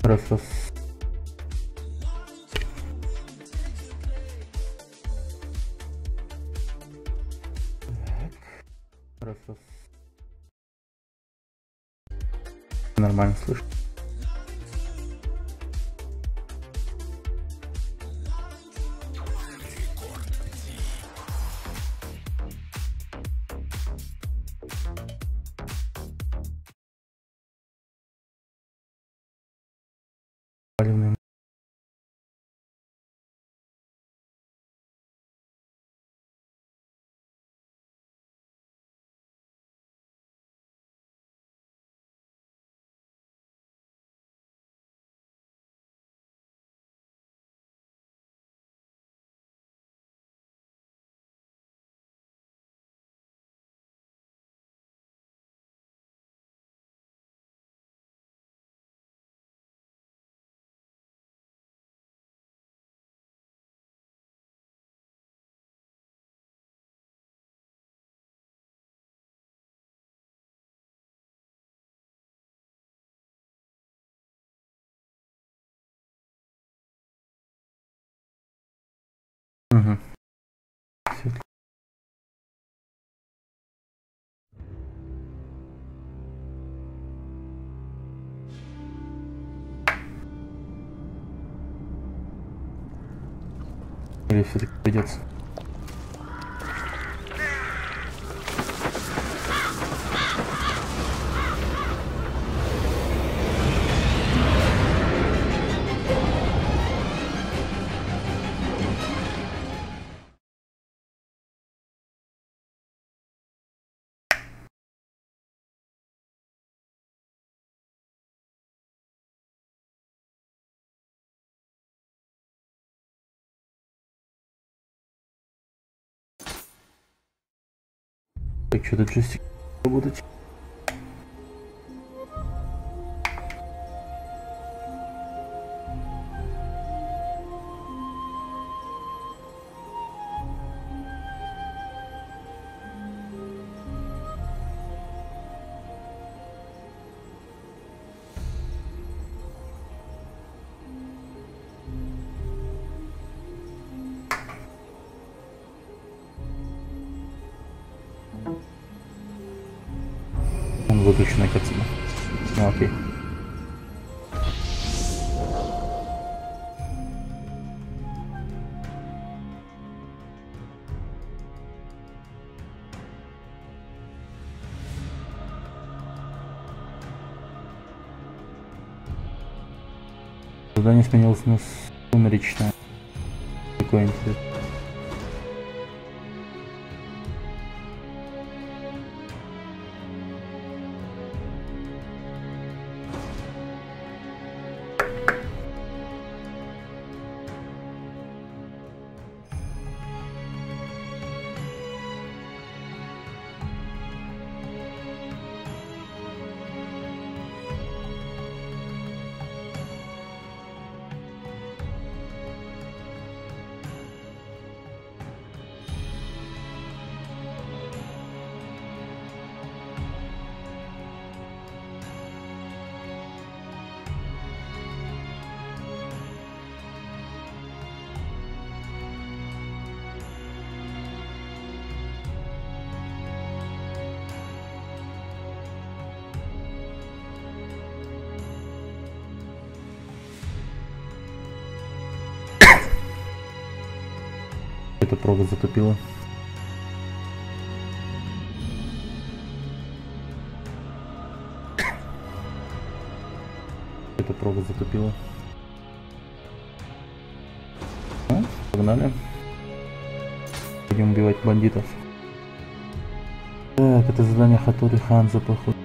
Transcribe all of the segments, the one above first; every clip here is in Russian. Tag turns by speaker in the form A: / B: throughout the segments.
A: Раз, раз. Раз, раз. Нормально слышу. Палевный. Угу. Или все-таки придется? Так, что-то джойстик работать. Он выключенная картина. Ну, окей. Задание сменилось на сумеречное. Такое интересное. Это провод затупило. Это провод затупило. Ну, погнали. Будем убивать бандитов. Так, это задание Хатори Ханза, походу.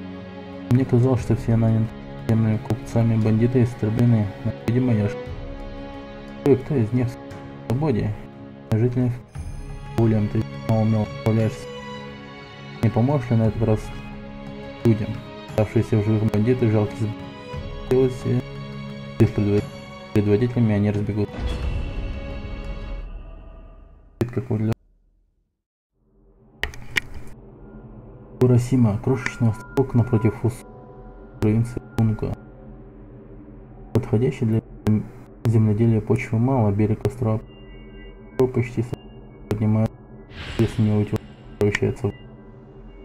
A: Мне казалось, что все наемными купцами бандиты истреблены. Но, видимо, я кое-кто из них в свободе. Жителей пулем ты умел управляешься. Не поможешь ли на этот раз людям? Оставшиеся в живых бандиты жалкие сделать, и с предводителями они разбегут. Урасима, крошечный остров напротив провинции Кунга. подходящей для земледелия почвы мало, берег острова почти поднимается, если не утес превращается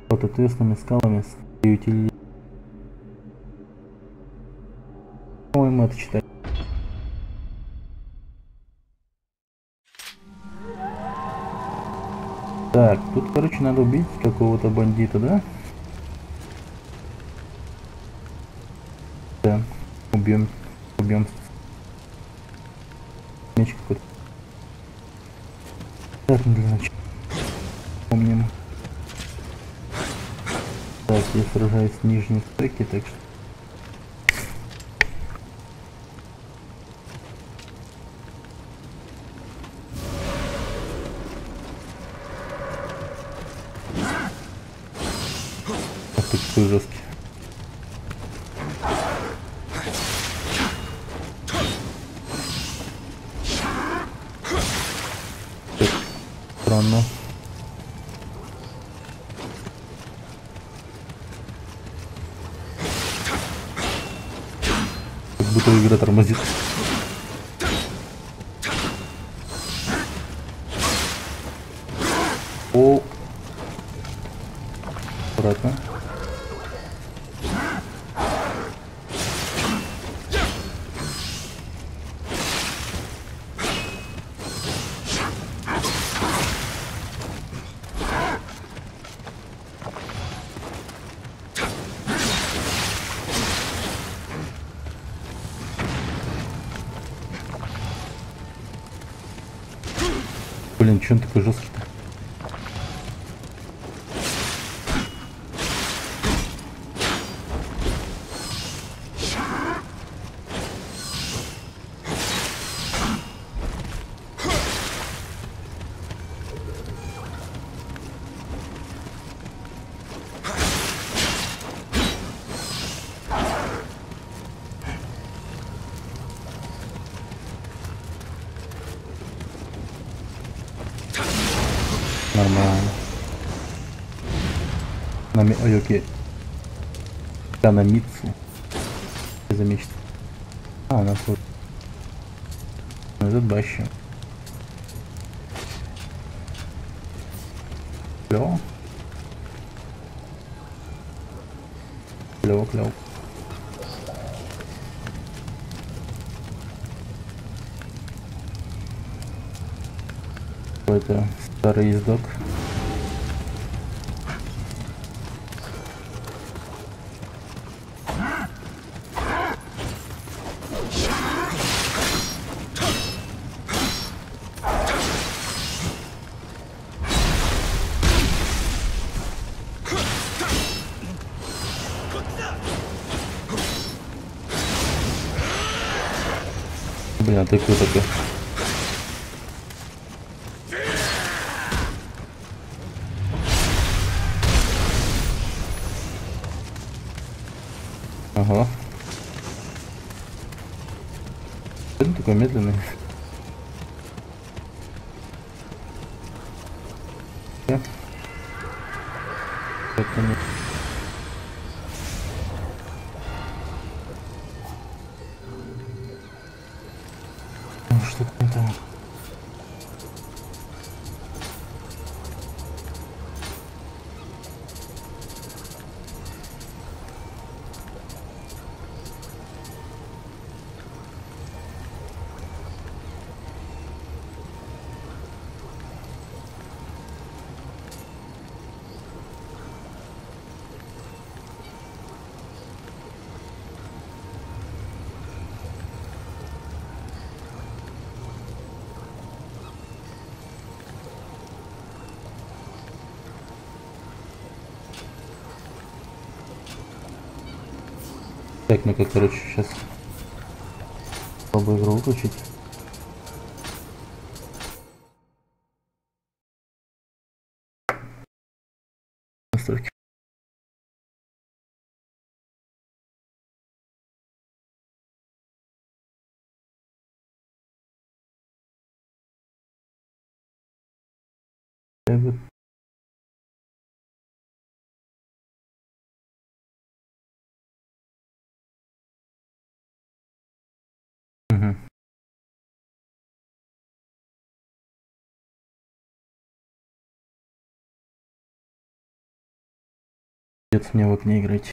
A: под отвесными скалами с утили. По-моему, это читать. Так, тут, короче, надо убить какого-то бандита, да? Да, убьем. Меч какой-то. Так, для начала помним. Так, я сражаюсь с нижней стойки, так что... Ах ты какой жесткий. Так, странно. Как будто игра тормозит. О, аккуратно. Блин, че он такой жесткий-то? Нормально. Ой, окей. Канамицу. За месяц. А, у нас вот. Этот баща. Клево. Клево, клево. Какой-то старый ездок. Блин, а ты кто такой? Ага. Это такой медленный. Это не... Что-то не там. Так, ну-ка, короче, сейчас попробую игру выключить. Настройки. Угу. Придется мне в окне играть.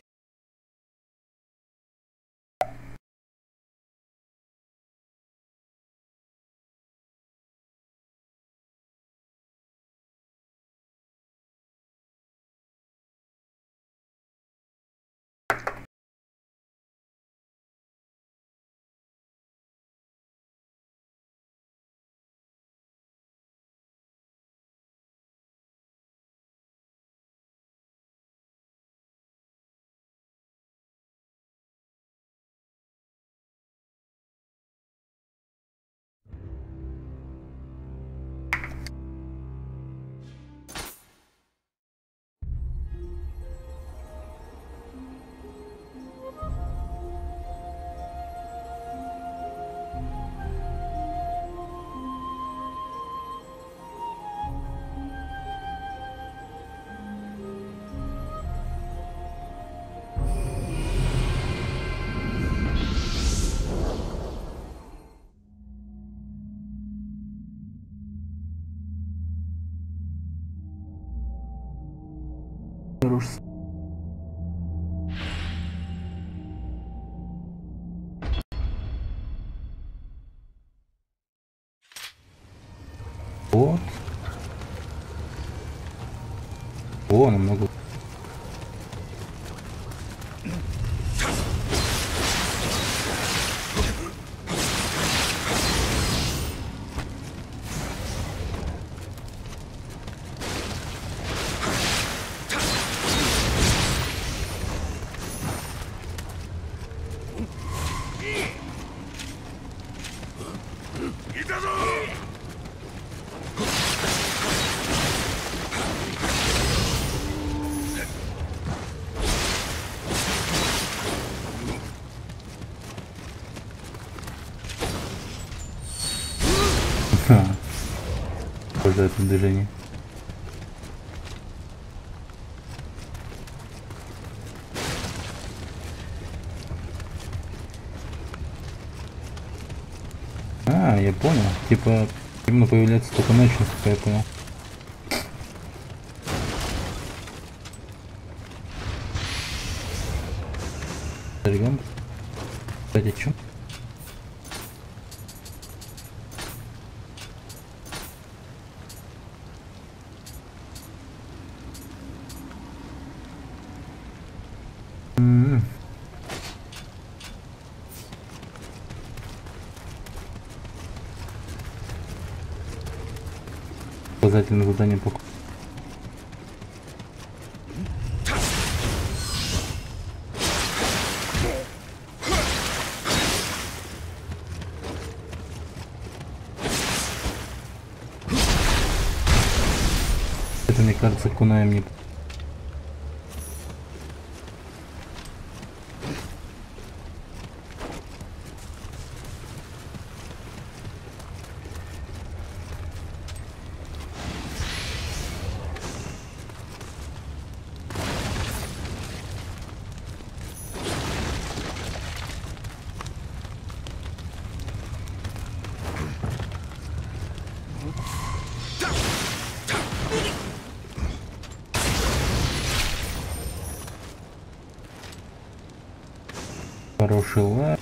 A: Хорош. Вот. О, намного. За это движение. А, я понял. Типа, именно появляется только ночью, как я понял. Зажгем. Кстати, чё? Показательное задание по... Это, мне кажется, кунаем не... Хороший лайк.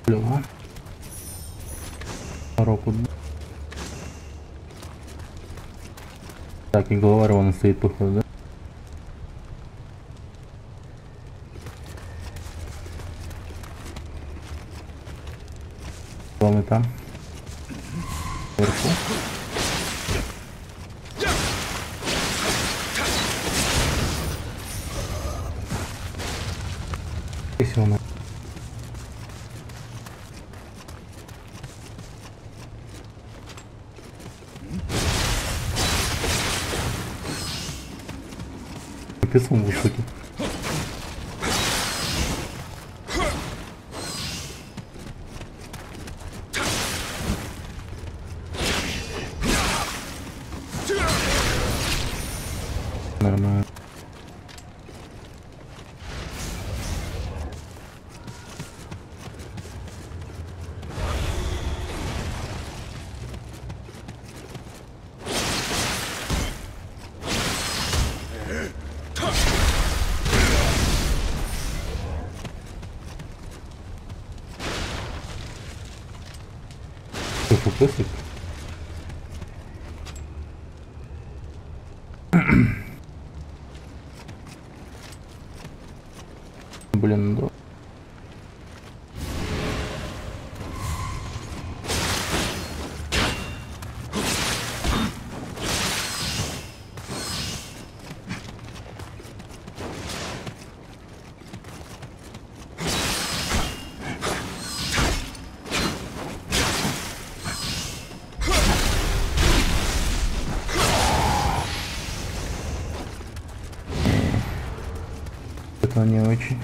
A: Клево. Року. Так, и голова Рона стоит, походу, да? Главный там. Вверху. Если он... капец он высокий. Нормально. ФПСик. Блин, да. Это не очень.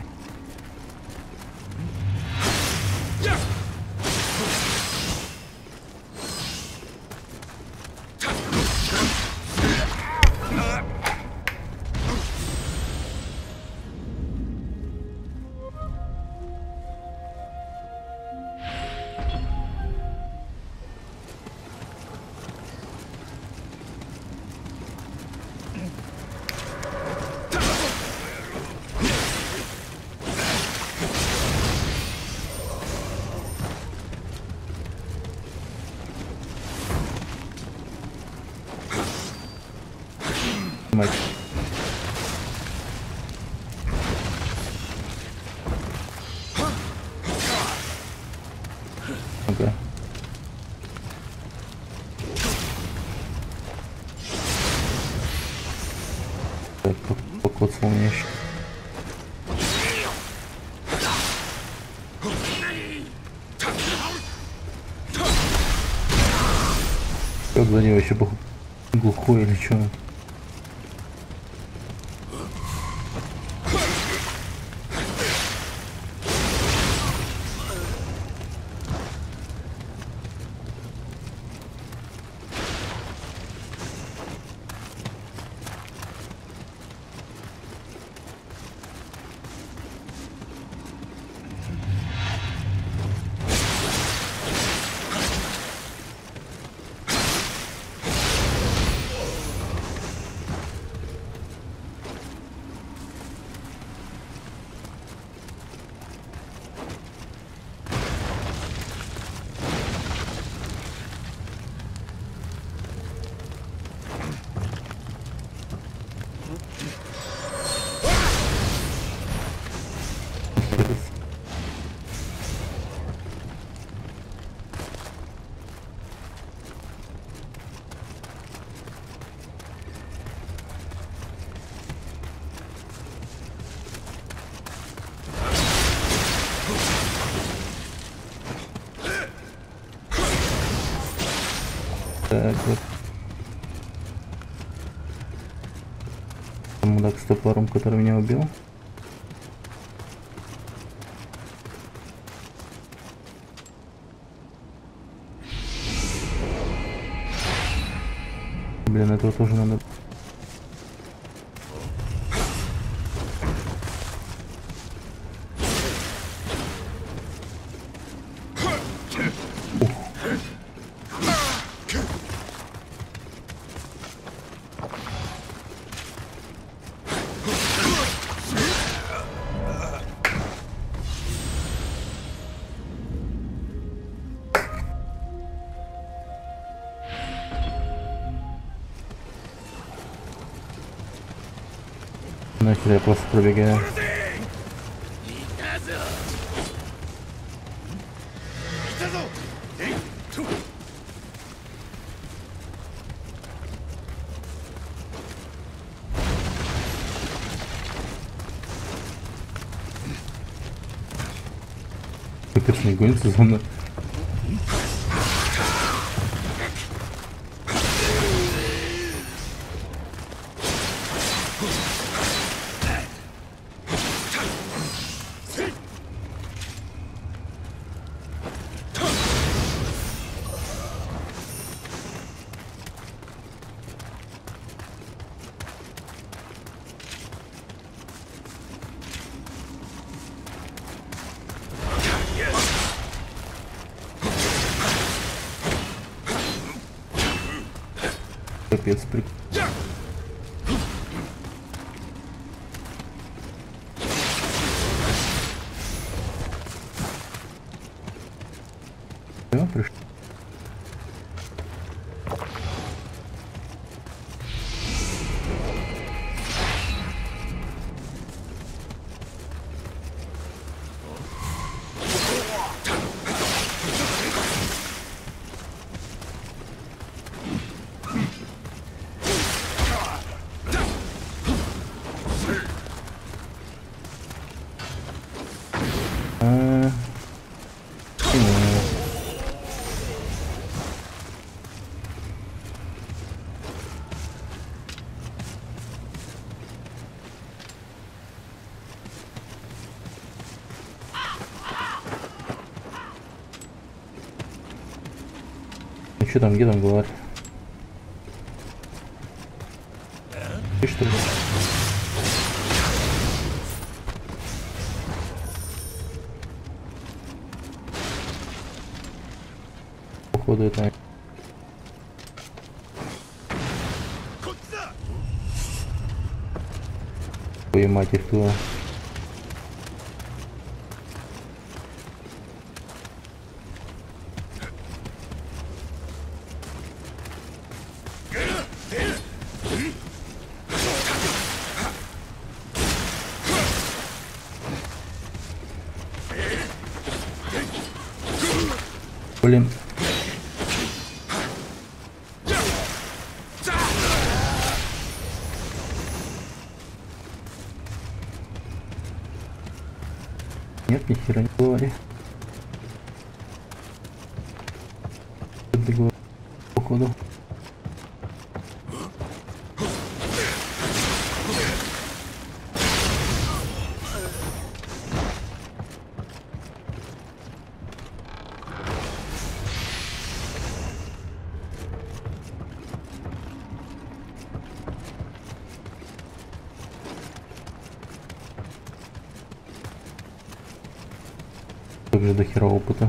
A: Мать. Ага. Так, покоцал мне еще. Как за него еще глухой или что? Так, вот. Мудак с топором, который меня убил. Блин, этого тоже надо. Нахер, я просто пробегаю. Капец, не гонится за мной. капец прикольно. Все, пришли. Что там, где там главарь? Ты что ли? Походу это... Твою матерь, кто? Блин. Нет, ни хера не говори. Походу. Также до хера опыта.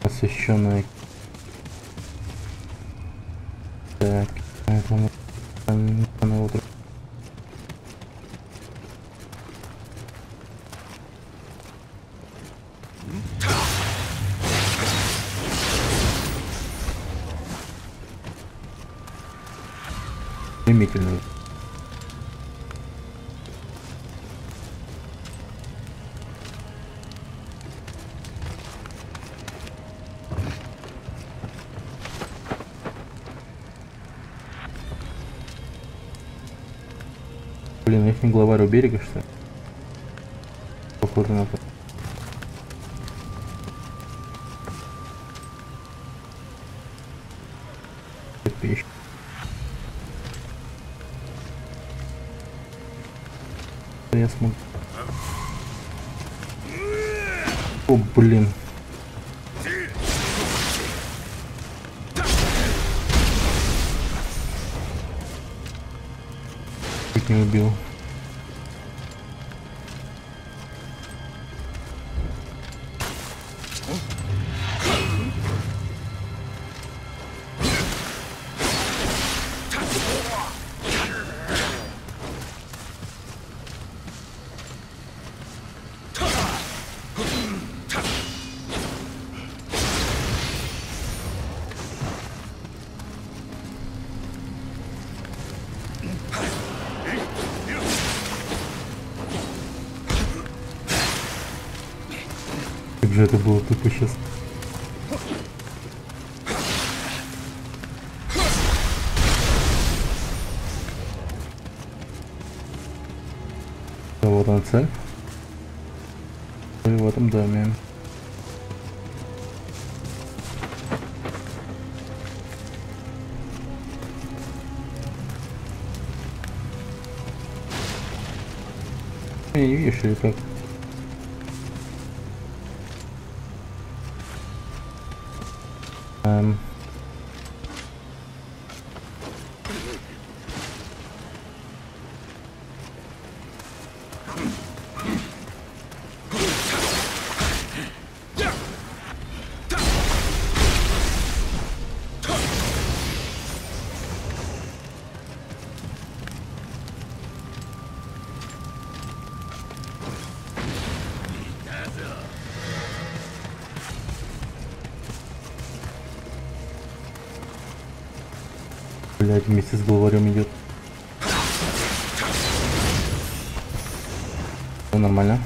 A: Освещенная. Так, это на утро. Примительно. Блин, их не главарь у берега, что ли? Похоже на то. Пища. Я смотрю. О, блин. Чуть не убил. Как же это было тупо сейчас. А вот он цель. И в этом доме. меня не видишь или как? Блять, вместе с главарем идет. Все нормально.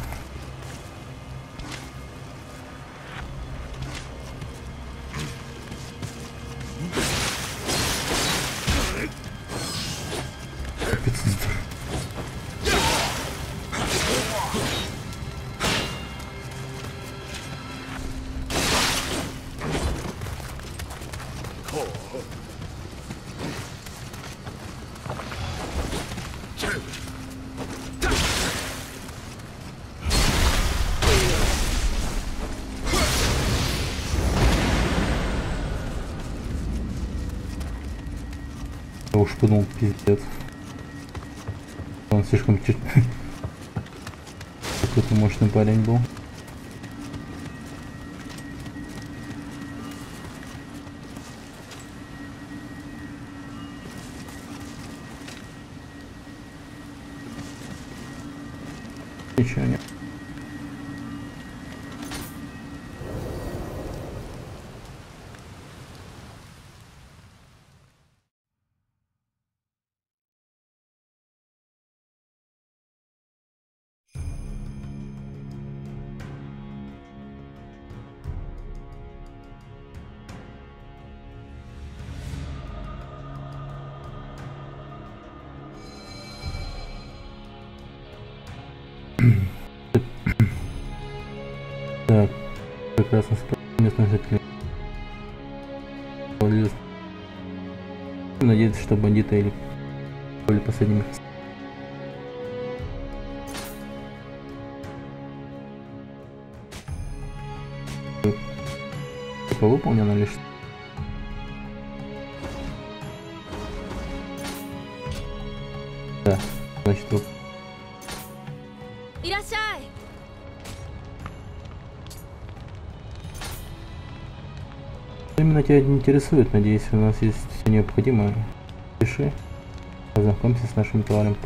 A: Я уж подумал, пиздец. Он слишком чуть... Какой-то мощный парень был. Ничего нет. Так, прекрасно местных жителей. Надеяться, что бандиты или были последними. Типа выполнено лишь. Да, значит вот. Именно тебя интересует, надеюсь, у нас есть все необходимое. Пиши, ознакомься с нашим товаром.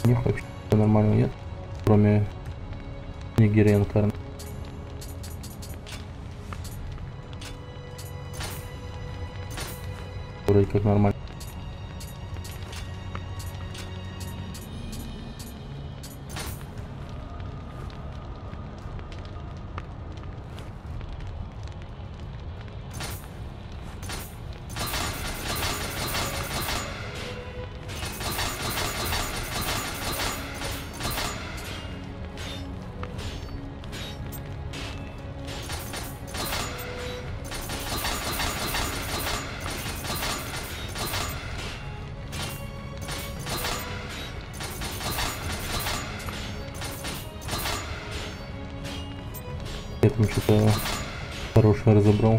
A: У них вообще нормального нет, кроме Нигериан Карн. Вроде как нормально. Я там что-то хорошее разобрал.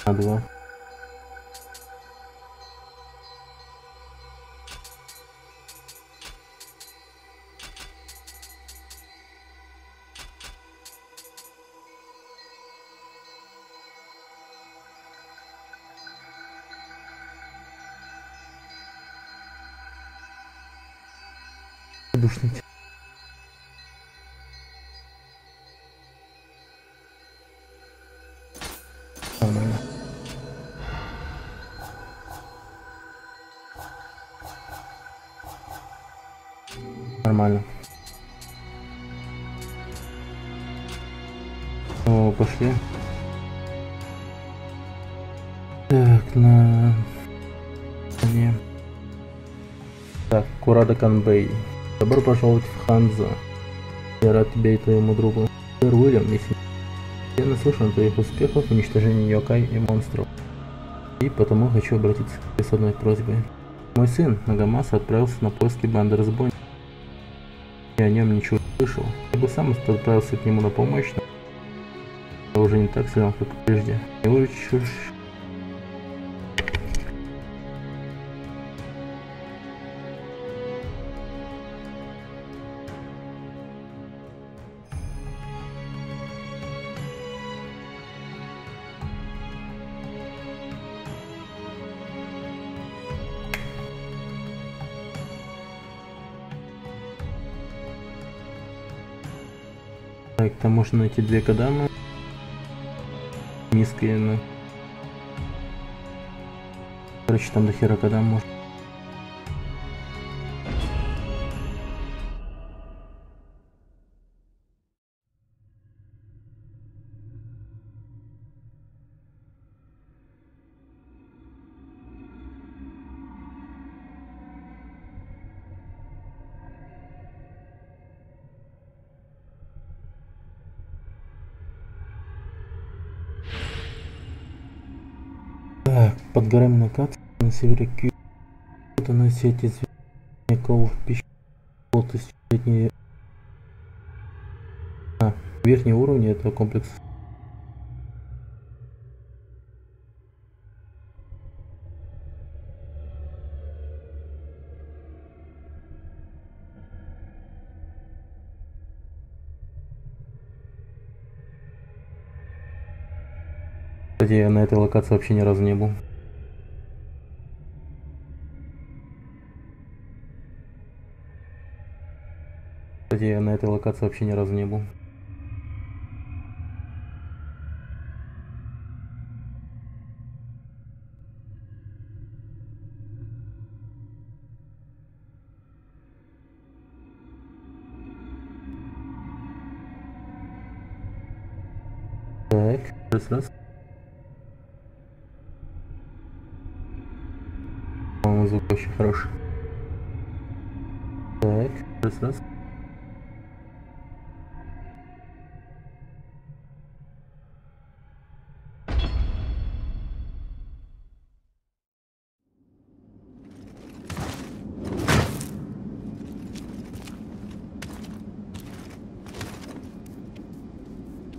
A: на 2. Душнить. Нормально. Нормально. О, пошли. Так, на... Не. Так, Курада Канбей. Добро пожаловать в Ханза. Я рад тебе и твоему другу. Сэр Уильям, если я наслышан о твоих успехах в уничтожении йокай и монстров. И потому хочу обратиться к тебе с одной просьбой. Мой сын Нагамаса отправился на поиски банды разбойников. Я о нем ничего не слышал. Я бы сам отправился к нему на помощь, но я уже не так силен, как прежде. Я выручу... Так, там можно найти 2 кадамы. Низкие, но... Короче, там до хера кадам можно. Так, под горами накат на севере Кью. Это на сети звездников пищевых тысячелетней. Верхний уровень этого комплекса. Кстати, я на этой локации вообще ни разу не был. Кстати, я на этой локации вообще ни разу не был. Так, раз. По-моему, звук очень хороший. Так, раз.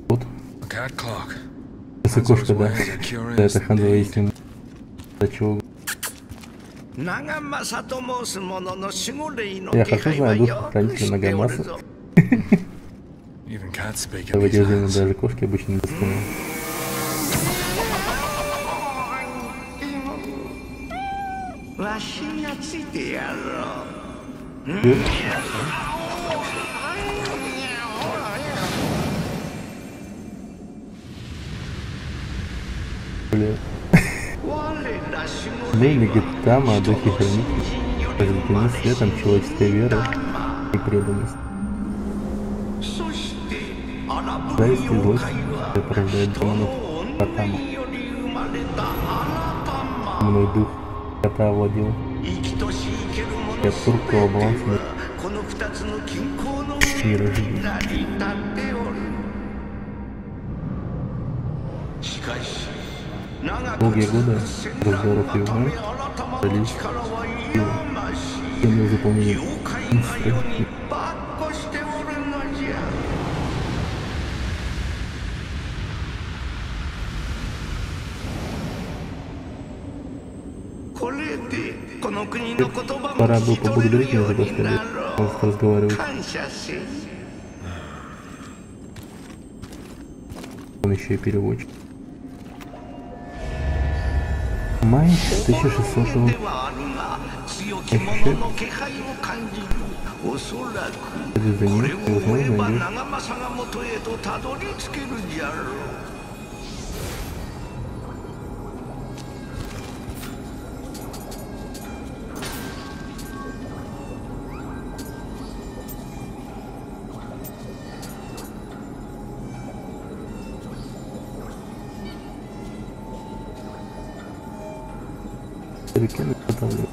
A: Вот. Высокошка, да. Да, это Ханзо, если... Да чего? Я хорошо знаю дух хранителя Нагамаса. В эти зимы даже кошки обычно не доступны. Бля. Лейли Гиттама, духи хранителей, разлетены светом человеческой веры и преданность. Зависть и злость порождает демонов Катама. Мной дух кота овладел. Я туркого баланса мира жизни. Долгие годы разговоров и войн дались силу заполнения инстинктов. Пора бы поблагодарить меня за то, что я может разговаривать. Он еще и переводчик. Май 1600-го. За ним, возможно, найдешь. Сюрикены изготавливают.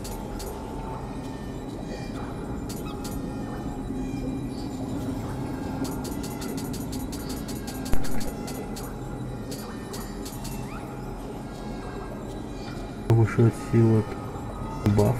A: Повышает силу от баф.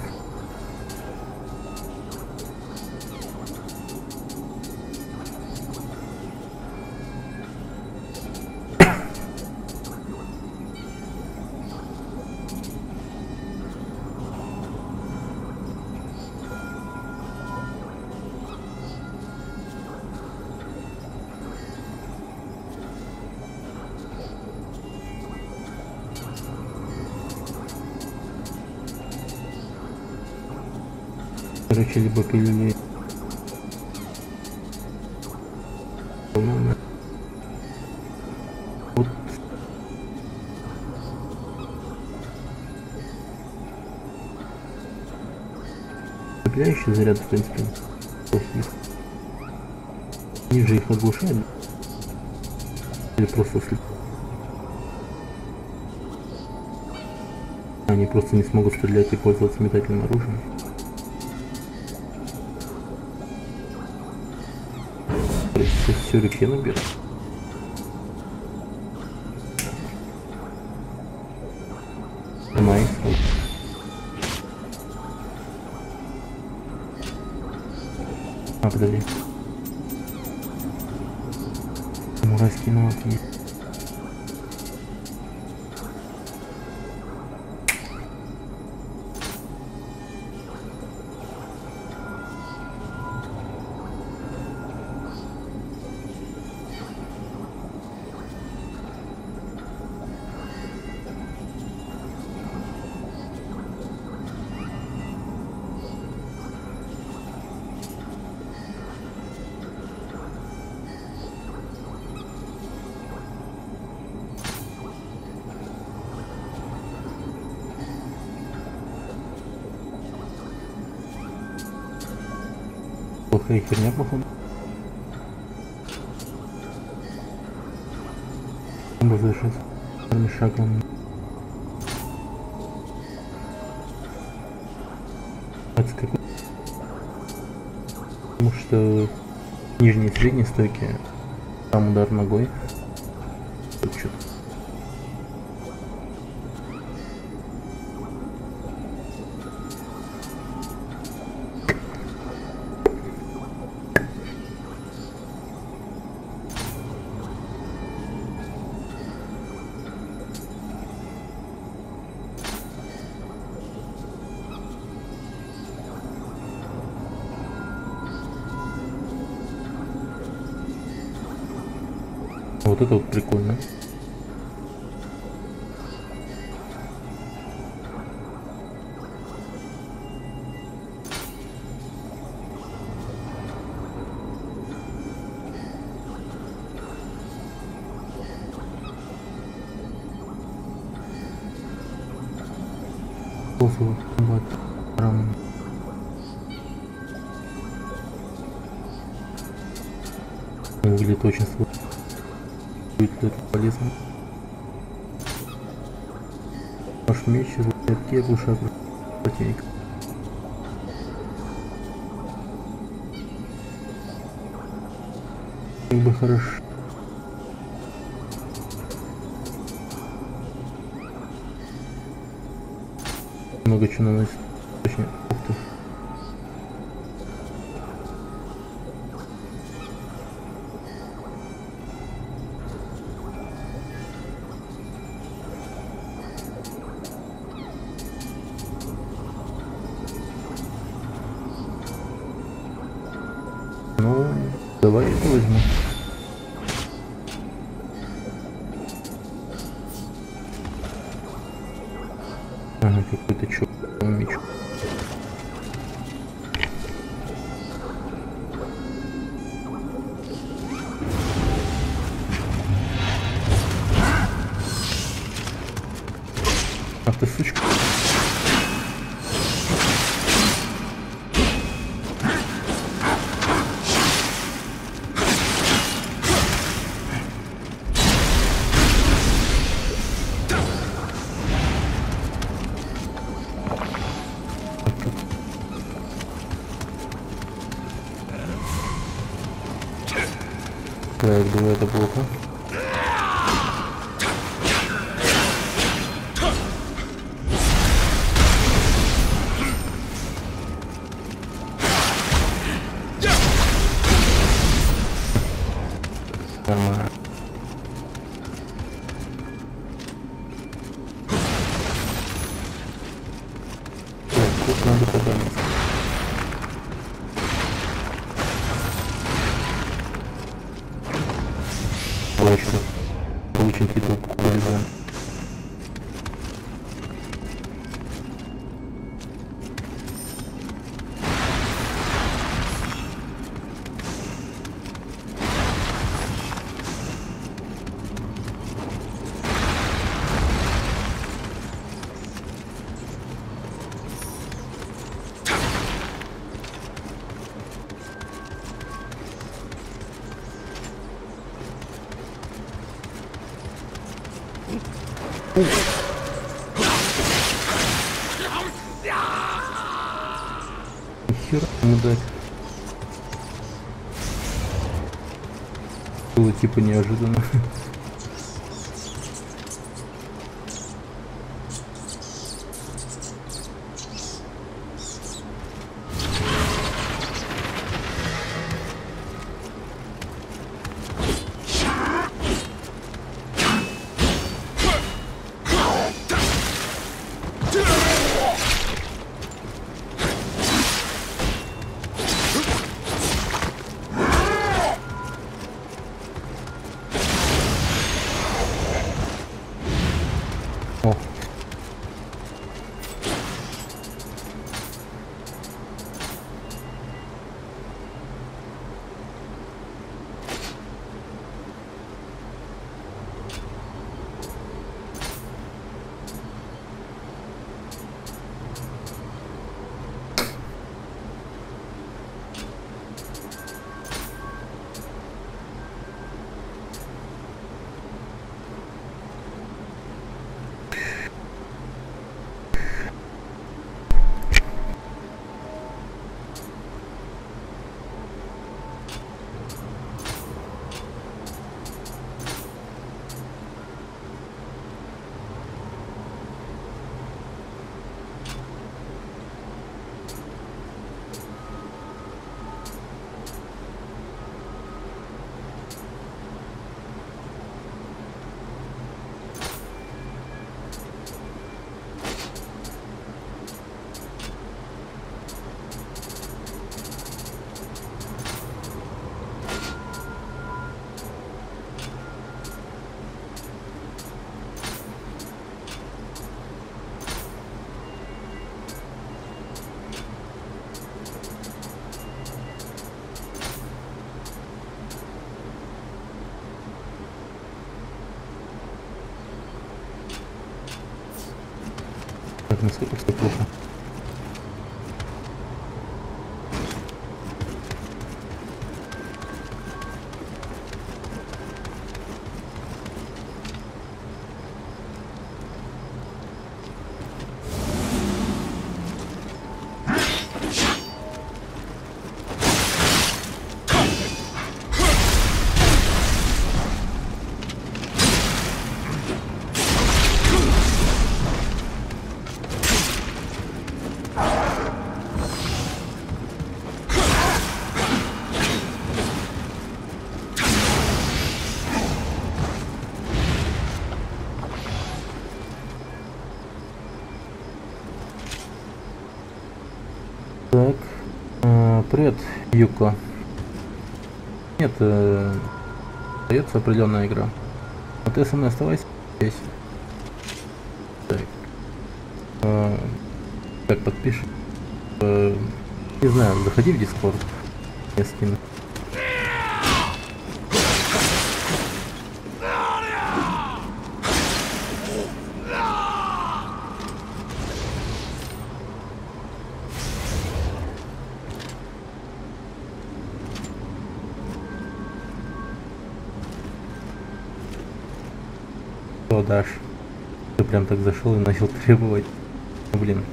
A: Короче, либо пилили. Вот. Цепляющий заряд, в принципе, плохих. Ниже их оглушает. Или просто слеп. Они просто не смогут стрелять и пользоваться метательным оружием. Сейчас сюрикены берут. Найс. А, подожди. Мура скинула есть. Плохая херня, походу. Надо завершить вторым шагом. Потому что нижние и средние стойки, там удар ногой. Тут что-то. Вот это вот прикольно. Способ комбат. Выглядит очень сложно. Будет это полезно. Ваш меч из лапки оглушает противника. Как бы хорошо. Много чего наносит. Точнее, ух ты. Давай это возьму. Ага, какой-то чёрный меч. Ах ты сучка. Так, давай это плохо. Нормально. Так, тут надо подумать. Точно. Получим титул кукуруза. Хера ему дать. Было типа неожиданно. О. Так, насколько все плохо. Так, привет, Юко. Нет, остается определенная игра. Вот ты со мной оставайся здесь. Так. Как подпишешь? Не знаю, заходи в Discord. Я скину. Что, Даш? Ты прям так зашел и начал требовать. Ну, блин.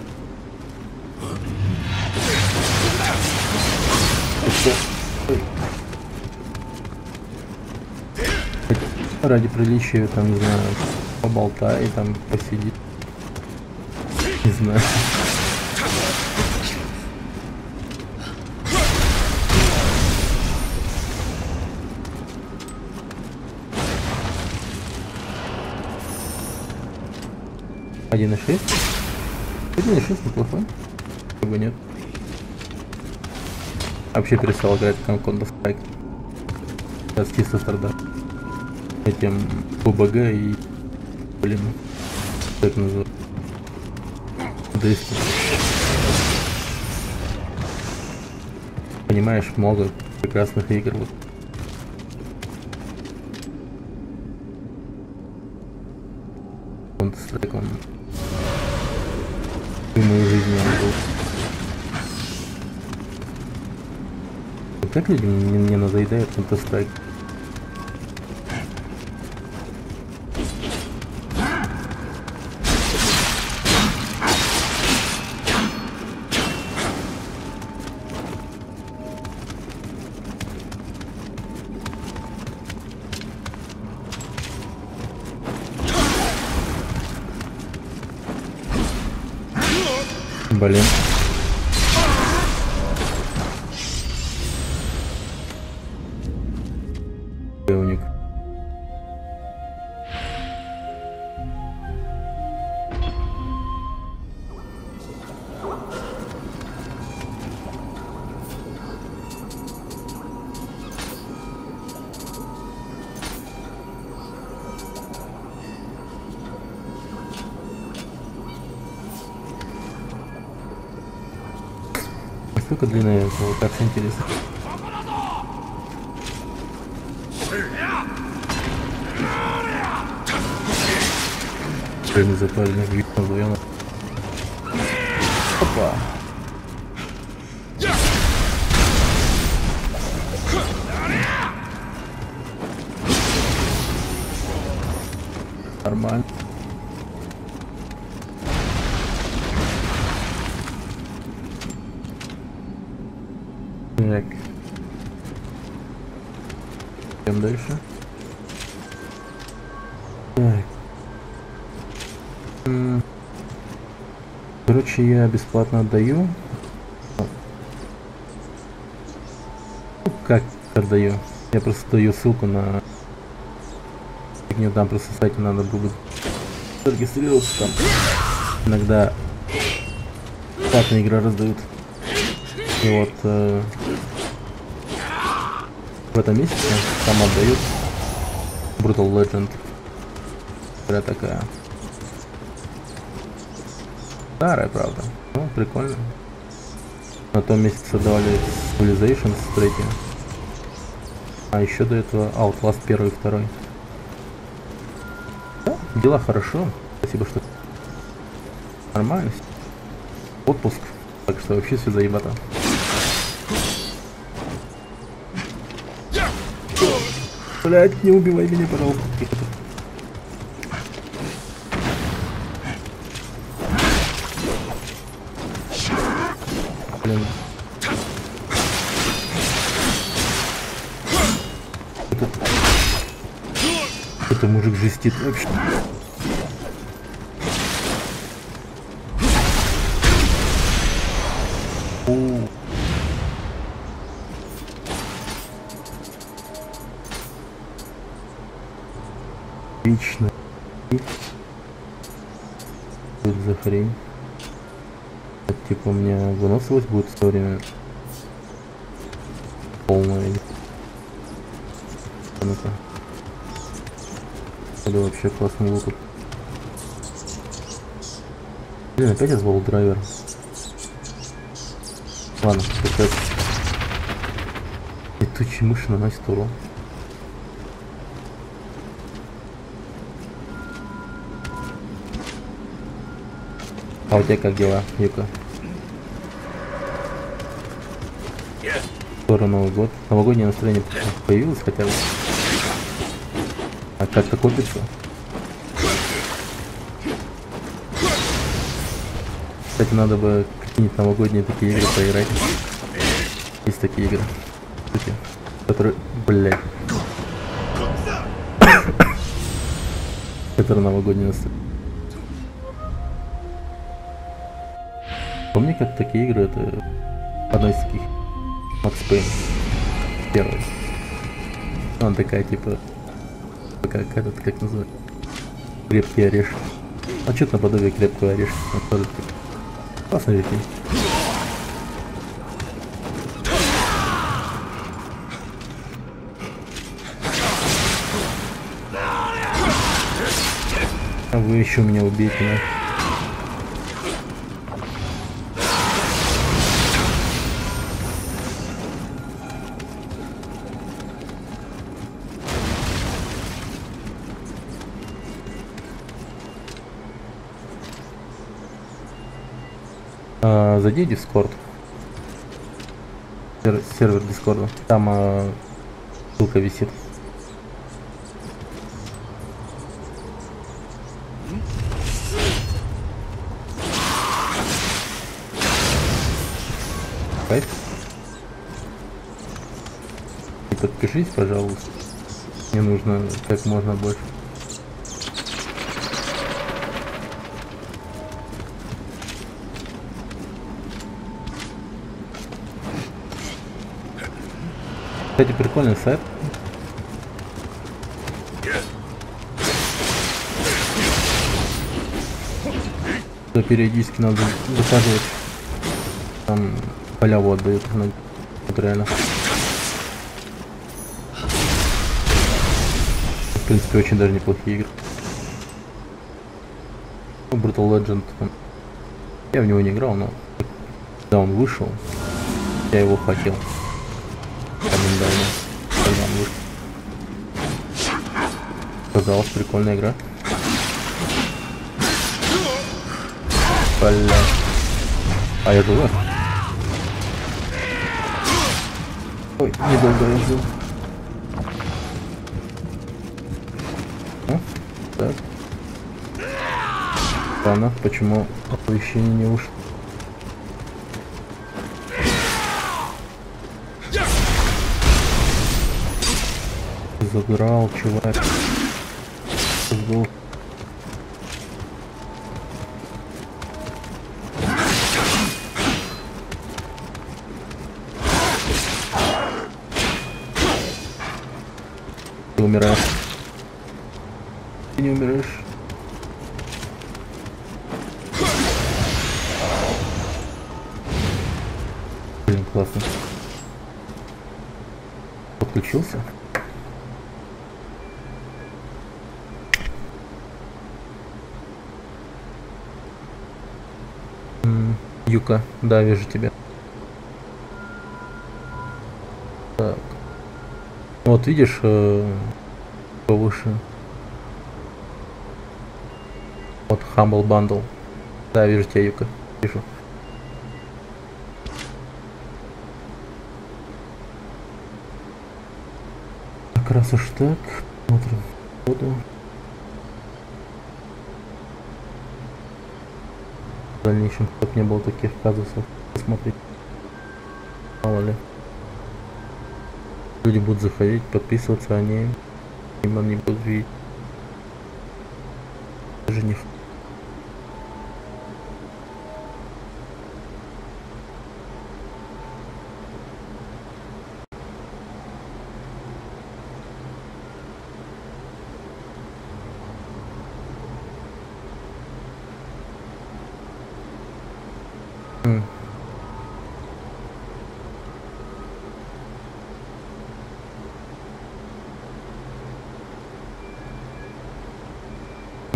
A: Ради приличия, там, не знаю, поболтай, там, посиди. Не знаю. Один и 6. 1.6 неплохой. Как бы нет. Вообще перестал играть в Counter-Strike. Сейчас чисто страдаю этим ПБГ и, блин, как называется, Destiny. Понимаешь, много прекрасных игр. Вот. Counter-Strike, он в мою жизнь он был. Вот как людям не надоедает Counter-Strike? Блин. Уник. Сколько длинная этого, как интересно. Не запали вид на вдвоем. Опа. Нормально. Так. Идем дальше. Так. Короче, я бесплатно отдаю. Ну, как отдаю? Я просто даю ссылку на фигню, там просто в сайте надо будет зарегистрироваться там. Иногда платные игры раздают. И вот в этом месяце там отдают Brutal Legend. Игра такая. Старая, правда. Ну, прикольно. На том месяце давали Civilizations 3. А еще до этого Outlast 1 и 2. Да, дела хорошо. Спасибо, что нормально. Отпуск. Так что вообще все заебато. Блять, не убивай меня, пожалуйста. Блин. Это мужик жестит вообще. Отлично. Что это за хрень? Это, типа у меня выносливость будет все время полная. Да вообще классный лук. Блин, опять отвал драйвер. Ладно, пускай. Летучие мыши наносят урон. А у тебя как дела, Юка? Скоро Новый год. Новогоднее настроение появилось хотя бы? А как-то копится? Кстати, надо бы какие-нибудь новогодние такие игры поиграть. Есть такие игры, которые, блядь, которые новогодние настроения. Помни, как такие игры, это одна из таких Макс Пейн первая. Она такая типа как называется? Крепкий орешек. А что-то наподобие крепкого орешка. Классный же фильм. А вы еще меня убейте, да? Зайди в Discord. Сервер Discord. Там ссылка висит. Кайф. И подпишись, пожалуйста. Мне нужно как можно больше. Кстати, прикольный сайт. То периодически надо заказывать. Там халяву отдают. Вот реально. В принципе, очень даже неплохие игры. Brutal Legend. Я в него не играл, но когда он вышел, я его хотел. Давно, когда он вышел. Казалось, прикольная игра. Бля. А я жива? Ой, недолго я жил. Так. Странно, почему оповещение не ушло? Задрал, чувак. Сдох. Ты умираешь. Ты не умираешь. Блин, классно. Подключился. Юка, да, вижу тебя. Так. Вот видишь, повыше. Вот Humble Bundle. Да, вижу тебя, Юка. Вижу. Как раз уж так. Смотрим. Буду. В дальнейшем, чтобы не было таких казусов, посмотреть. Мало ли. Люди будут заходить, подписываться, они мимо не будут видеть. Даже не.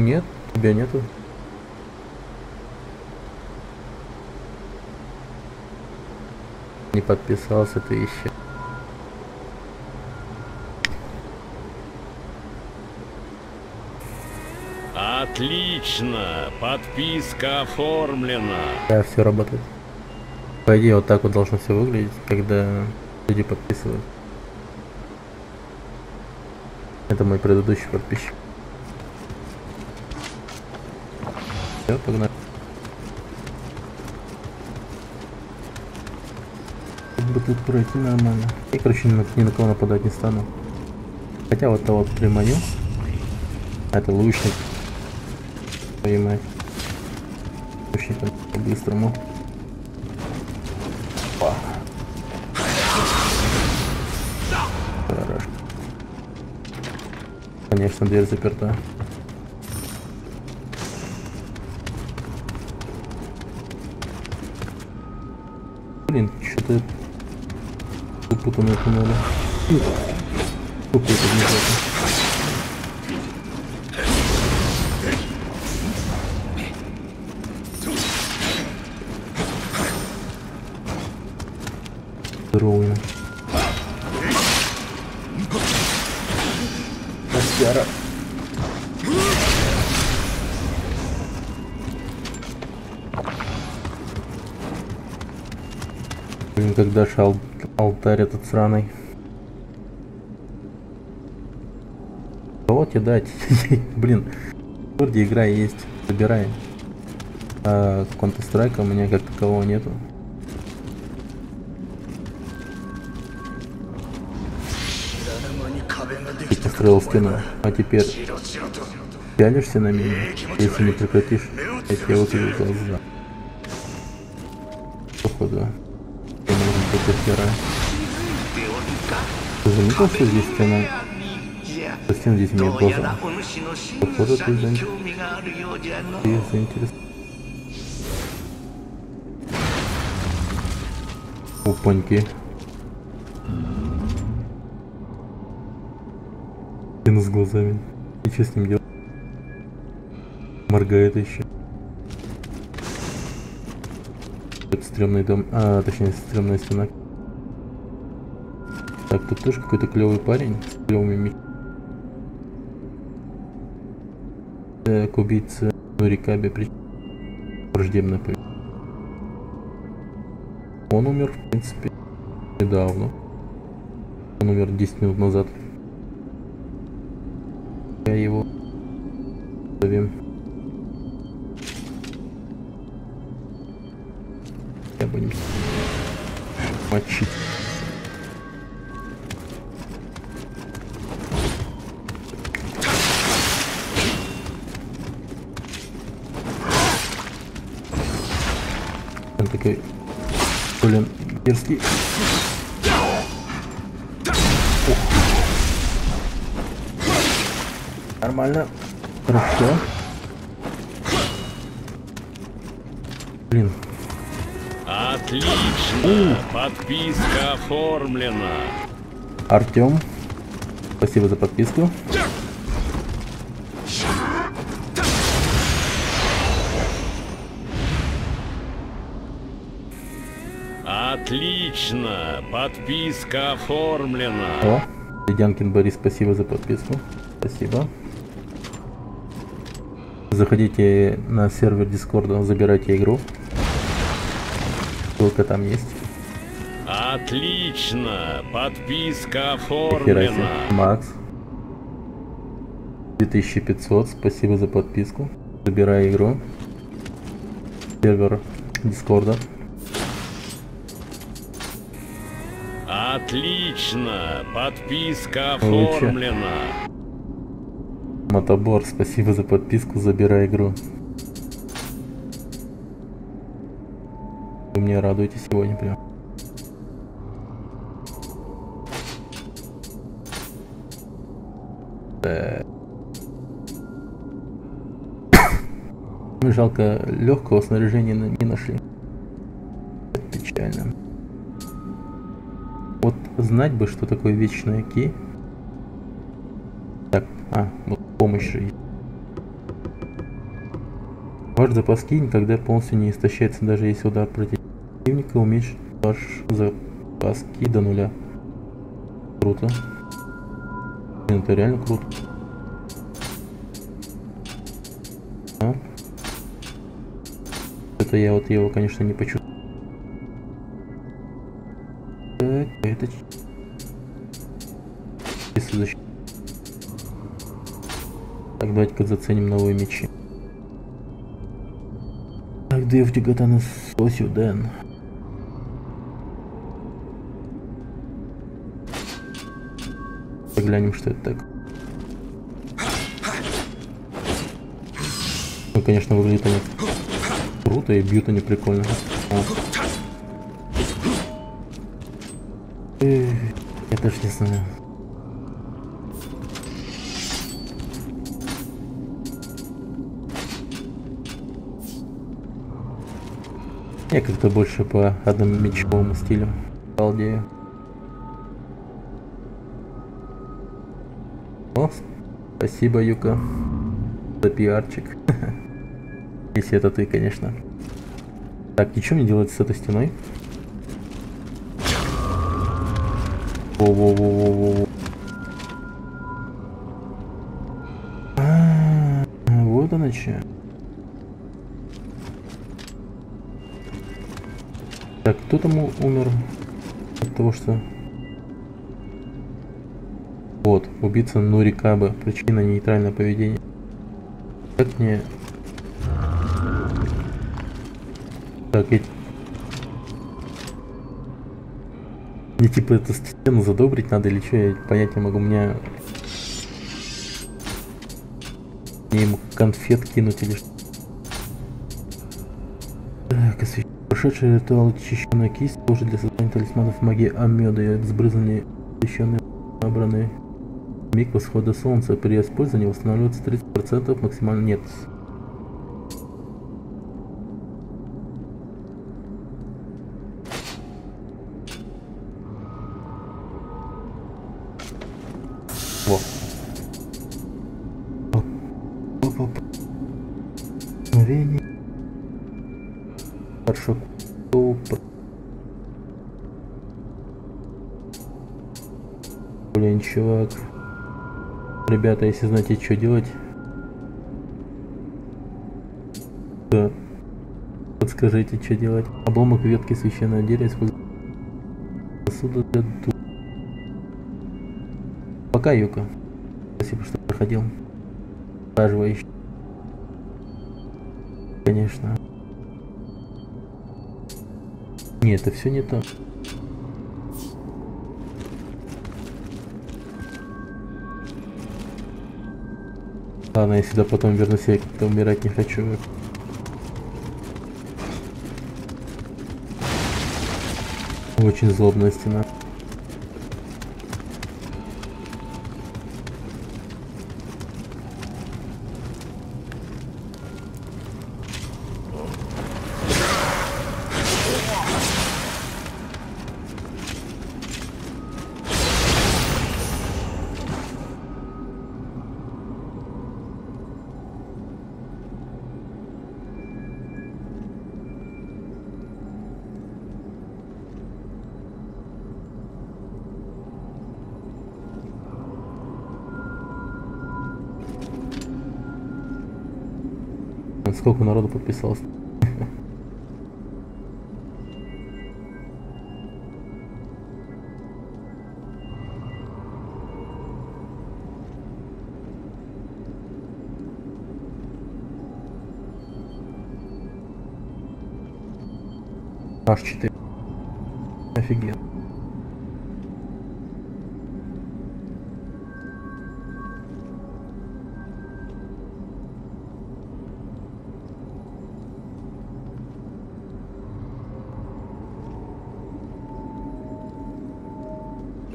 A: Нет, тебя нету. Не подписался ты еще.
B: Отлично! Подписка оформлена.
A: Да, все работает. По идее, вот так вот должно все выглядеть, когда люди подписывают. Это мой предыдущий подписчик. Все, погнали. Как бы тут пройти нормально. Я, короче, ни на кого нападать не стану. Хотя вот того приманю. Это лучник. Твою мать. Лучником по-быстрому. Хорошо. Конечно, дверь заперта. Блин, что-то упутанное туннели. Какой-то внезапно. Здоровый. Костяра. Блин, когда же алтарь этот сраный. Кого тебе дать? Блин, в городе игра есть, забираем. А Counter-Strike у меня как такового нету. Ты построил стену, а теперь пялишься на меня. Если не прекратишь, я тебя выкину глаза. Походу. Я нужен только хера. Ты заметил, что здесь стена? Что стена здесь имеет глаза? Походу ты заинтересован. Опаньки. Стена с глазами. И что с ним делать? Моргает еще. Это стрёмный дом. А, точнее, стрёмная стена. Так, тут тоже какой-то клевый парень с клевыми мечами. Так, убийца Нурикаби враждебно. Он умер, в принципе, недавно. Он умер 10 минут назад. Я его зовем. Я будем мочить. Он такой, блин, дерзкий. Ух. Нормально. Хорошо. Блин.
B: Отлично! Подписка оформлена.
A: Артем, спасибо за подписку.
B: Отлично! Подписка оформлена.
A: О, Ледянкин Борис, спасибо за подписку. Спасибо. Заходите на сервер Дискорда, забирайте игру. Ссылка там есть.
B: Отлично! Подписка оформлена.
A: Макс 2500, спасибо за подписку. Забирай игру. Сервер Дискорда.
B: Отлично! Подписка оформлена.
A: Мотобор, спасибо за подписку, забирай игру. Вы меня радуете сегодня прям. Мы жалко легкого снаряжения не нашли. Это печально. Вот знать бы, что такое вечная ки. Так, вот помощь же есть. Ваш запас кинь, когда полностью не истощается, даже если удар противника уменьшит ваш запас ки до нуля. Круто. Блин, это реально круто. А? Это я вот его, конечно, не почувствовал. Так, это чисто защита. Так, давайте-ка заценим новые мечи. Так, Девди Гатана Сосюден. Поглянем, что это так. Ну, конечно, выглядит они круто и бьют они прикольно. Я даже не знаю. Я как-то больше по одномечевому стилю балдею. О, спасибо, Юка, за пиарчик. Если это ты, конечно. Так, ничего не делать с этой стеной. Во-во-во-во-во. Вот она че. Так, кто там умер от того, что... Вот, убийца Нурикаба. Причина нейтрального поведения. Как мне... Так, мне типа эту стену задобрить надо или что? Я понять не могу. У меня... Мне ему конфет кинуть или что? Так, освещение. Прошедший ритуал очищенная кисть служит для создания талисманов магии Амеда и сбрызганные освещенные набранные. Миг восхода солнца при использовании восстанавливается 30%, максимально нет. Во. Мгновение. Хорошо. Блин, чувак. Ребята, если знаете, что делать, то подскажите, что делать. Обломок ветки священного дерева используется сосуда для духа. Пока, Юка. Спасибо, что проходил. Ухаживающий. Конечно. Нет, это все не то. Ладно, я сюда потом вернусь, я как-то умирать не хочу. Очень злобная стена. Сколько народу подписалось? Аж 4. Офигенно.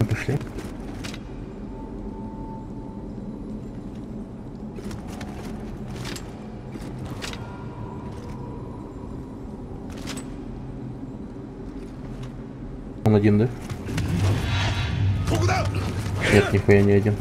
A: Пошли. Он один, да? Нет, нихуя не один.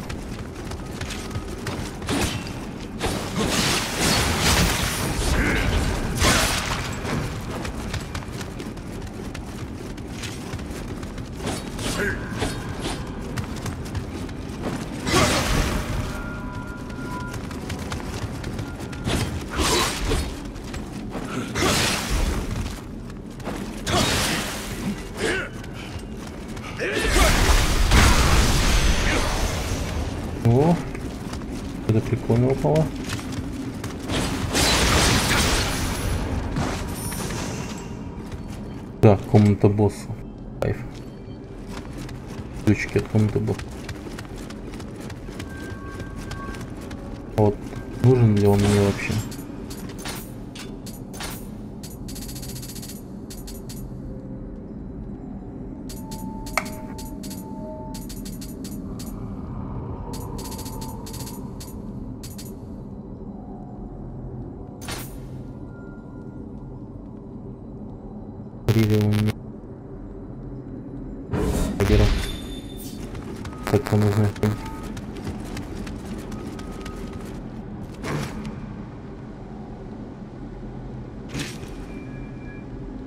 A: платформа упала. Да, комната босса. Кайф. Ключики от комнаты босса. Вот. Нужен ли он мне вообще? Так, нужно.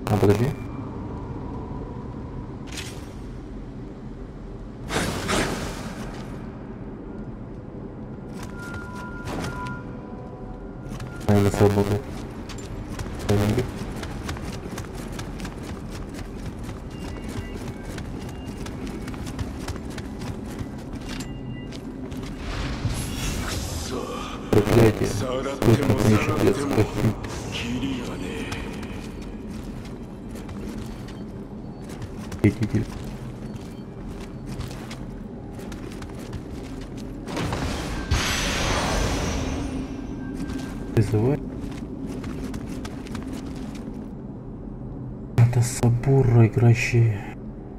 A: А, подожди. Наверное, сработает. Проклятие. Сколько мне еще придется спасти. Похититель. Призывай. Это Сабура, играющий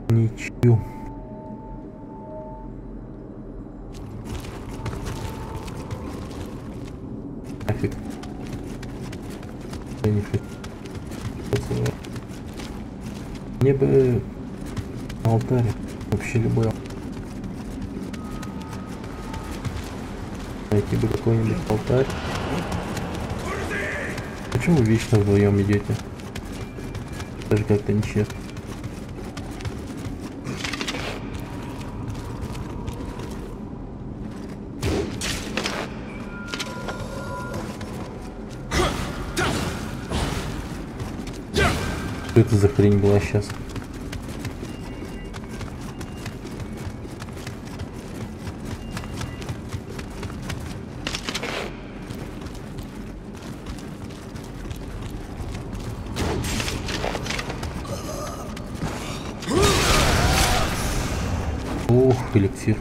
A: ничью. Нафиг. Я не хочу. Мне бы алтарь. Вообще любой. Найти бы какой-нибудь алтарь. Почему вы вечно вдвоем идете? Даже как-то нечестно. Что это за хрень была сейчас? Ох, эликсир.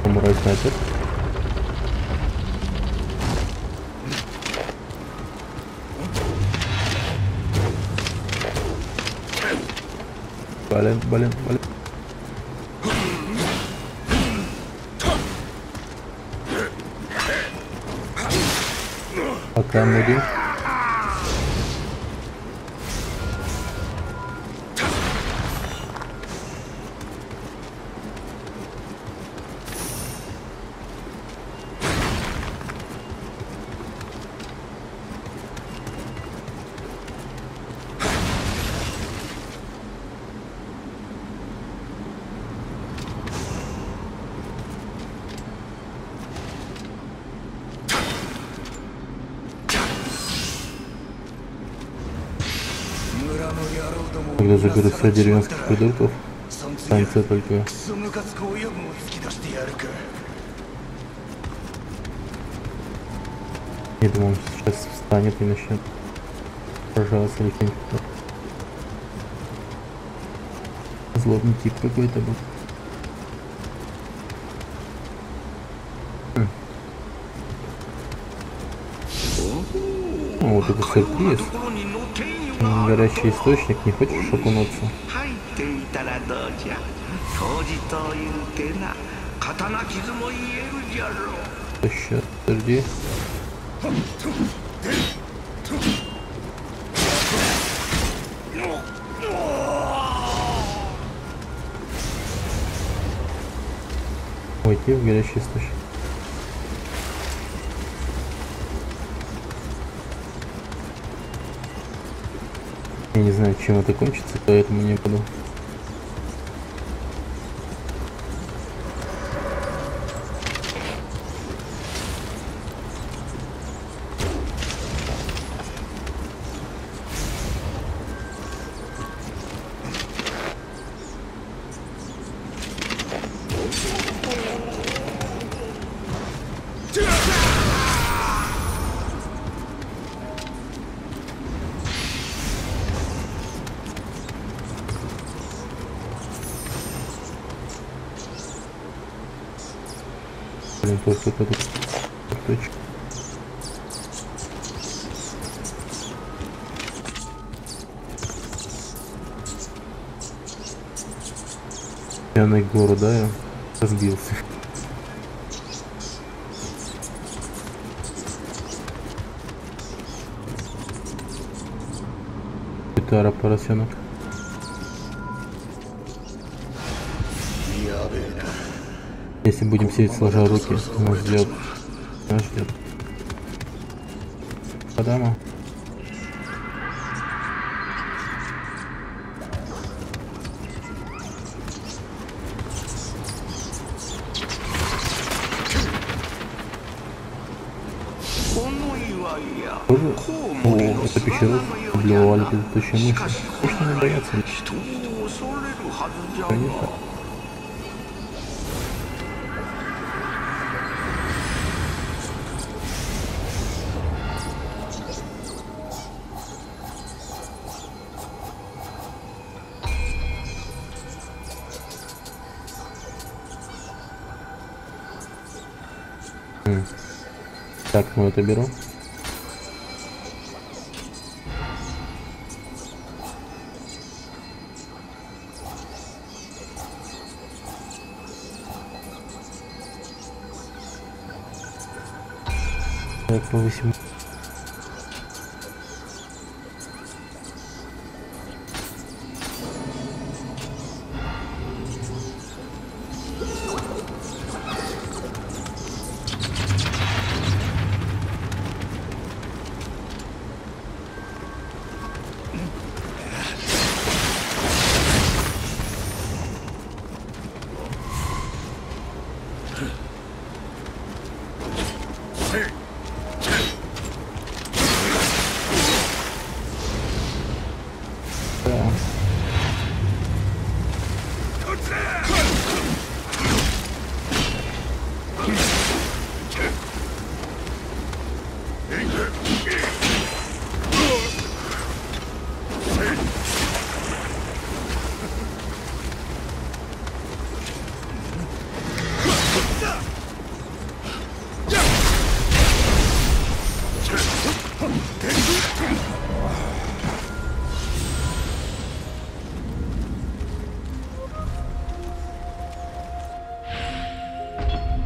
A: Самурай снайпер. Блин. Пока муди. Когда заберутся деревенских придурков, станция только. Я думал, он сейчас встанет и начнет сражаться или кто-нибудь. Злобный тип какой-то был. О, вот это сюрприз. Горячий источник, не хочешь окунуться? Сейчас, подожди. Войти в горячий источник. Я не знаю, чем это кончится, поэтому не буду. Блин, только эту точку. Пьяный гору, да, я разбился. Гитара, поросенок. Если будем сидеть сложа руки, нас ждет. Нас ждет. Подама. Тоже? О, это пещера облюбовали предыдущие мыши. Точно не боятся. Конечно. Так, мы это берем. Так, повысим.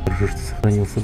A: Хорошо, что сохранился.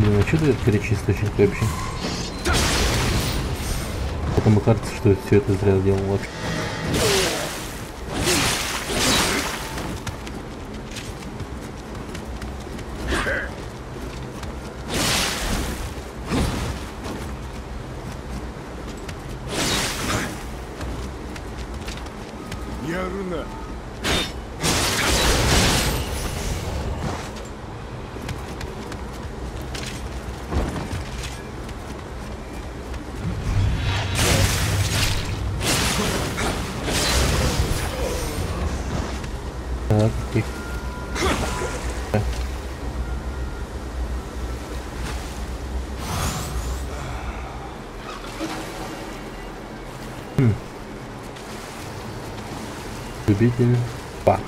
A: Блин, а что дает горячий источник вообще? Потом кажется, что все это зря сделал. Вот. Так, тихо. Любитель па.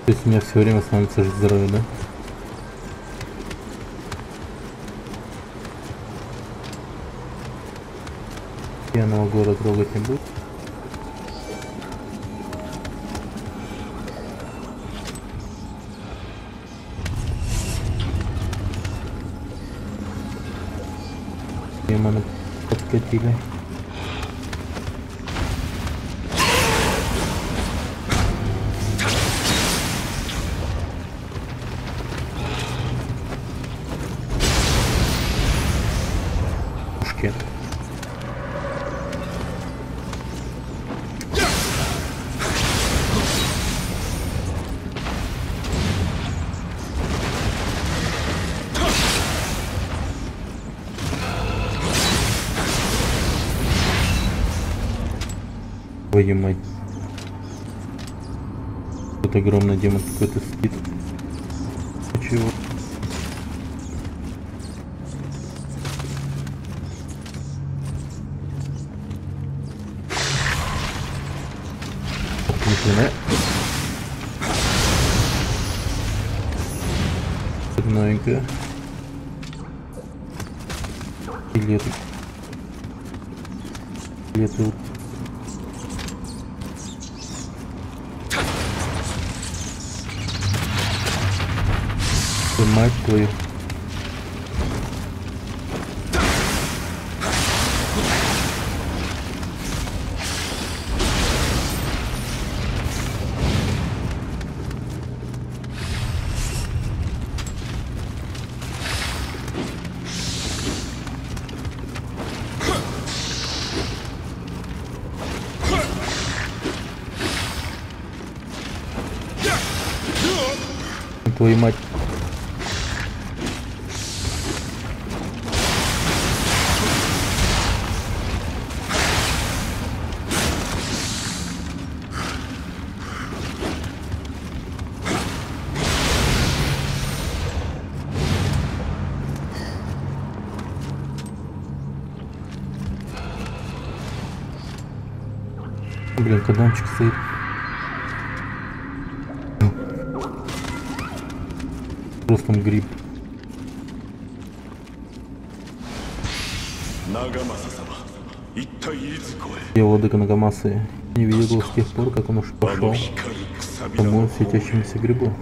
A: То есть у меня все время становится здоровье, да? Пьяного города трогать не буду. Демоны подкатили. Пушки. Твою мать. Тут огромный демон какой-то спит. Чего? Новенькая. Билеты. Билеты. Мать твою. Твою мать. Блин, кадончик стоит. Просто гриб. Я владыка Нагамасы не видел его с тех пор, как он уж пошел к тому светящемуся грибу.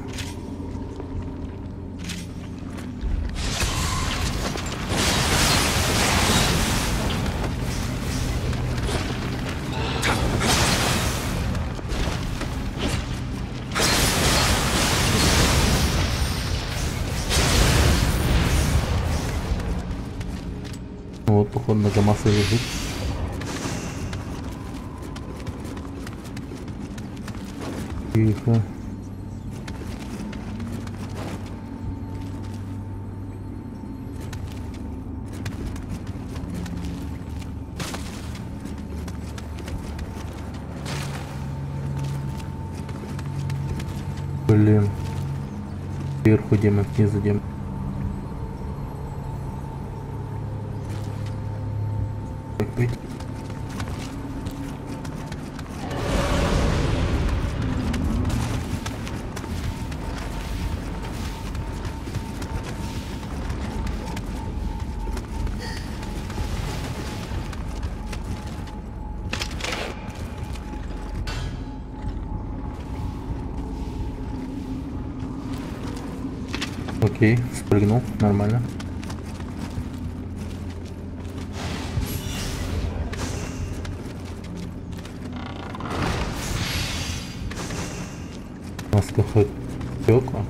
A: Вот, походу, Нагамаса лежит. Тихо. Блин. Сверху демон, снизу демон. Быть. Окей, спрыгнул, нормально. У нас хоть стекла.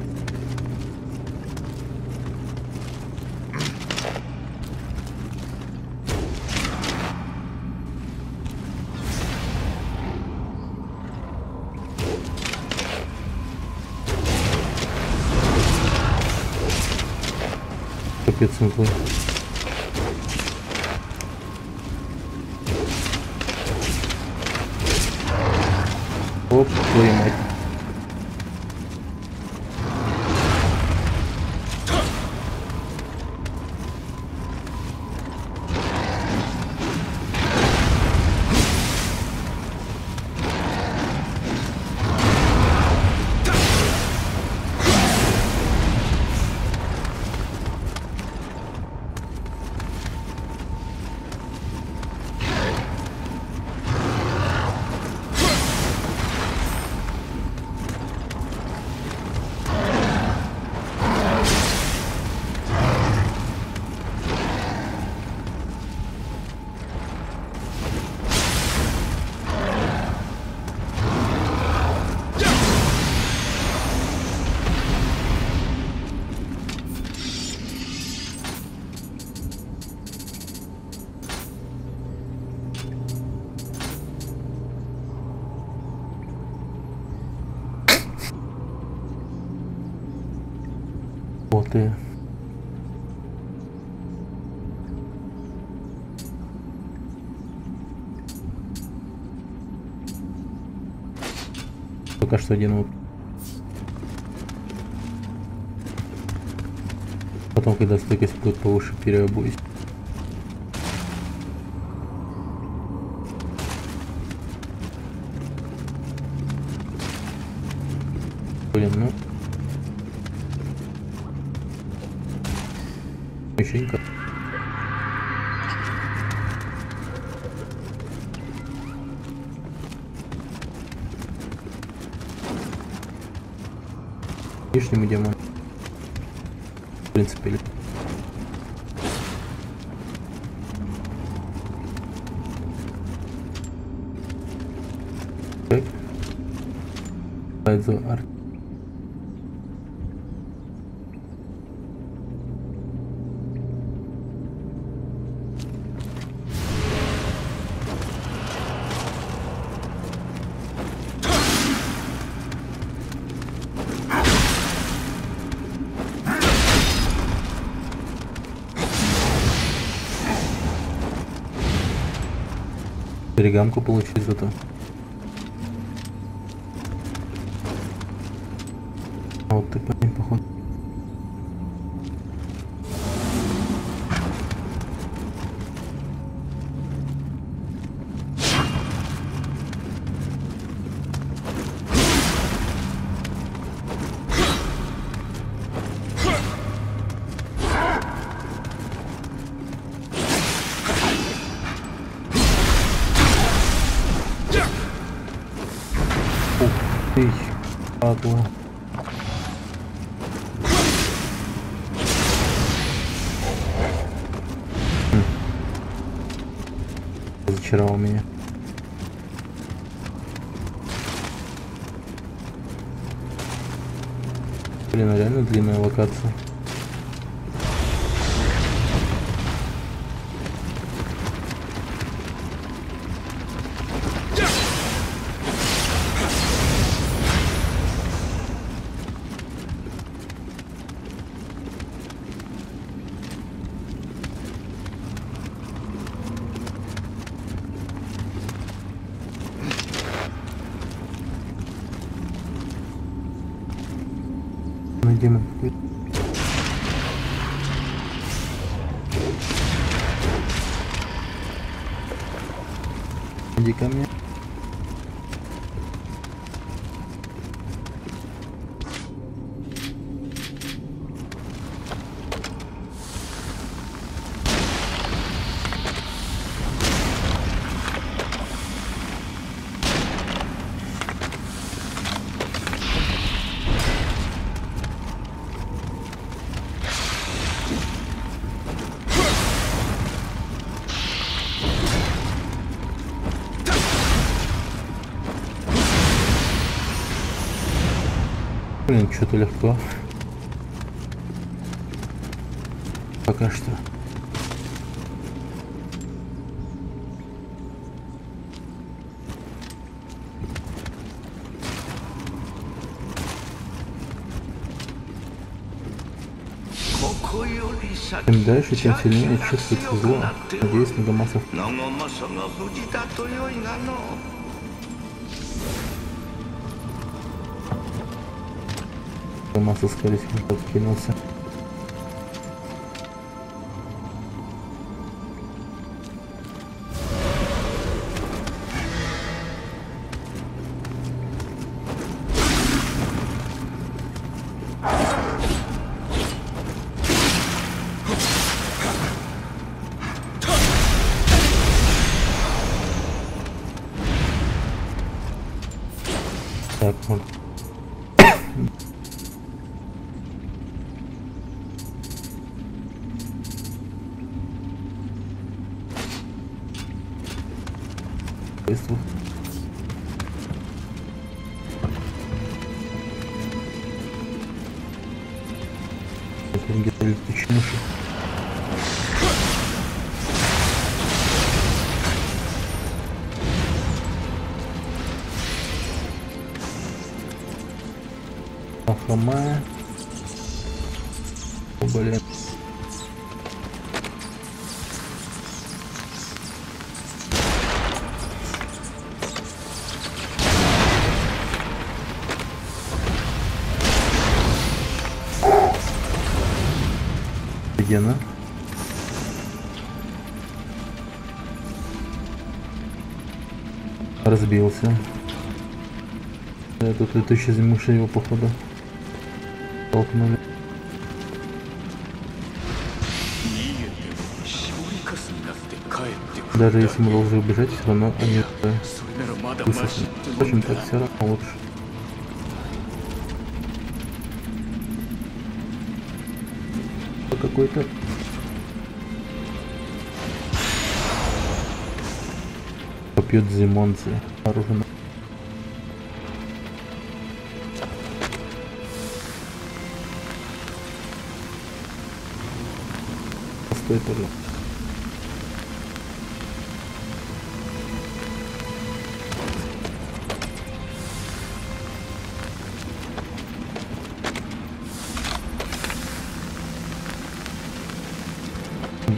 A: Капец злой. Оп, твою мать. Вот и пока что один вот. Потом, когда стойкость будет повыше, переобуюсь. Блин, ну Мишенька. Лишнему демону. В принципе, так. За арт. Перегамку получить зато. А вот ты по ним походу. Ты, падла. Разочаровал меня. Блин, реально длинная локация. Демон. Иди ко мне. Блин, что-то легко. Пока что. Чем дальше, тем сильнее чувствуется зло. Надеюсь, Нагамасов. Нагамасов, скорее всего, подкинулся. Так, вот. Быстро. Это где-то летучий мыши. Ахамая. О, блин. Офигенно. Разбился. Тут летучие мыши его походу толкнули. Даже если мы должны убежать, все равно они высохнут. Впрочем, так все равно лучше. Какой-то попьет зимонцы оружие. Стой, пожалуйста.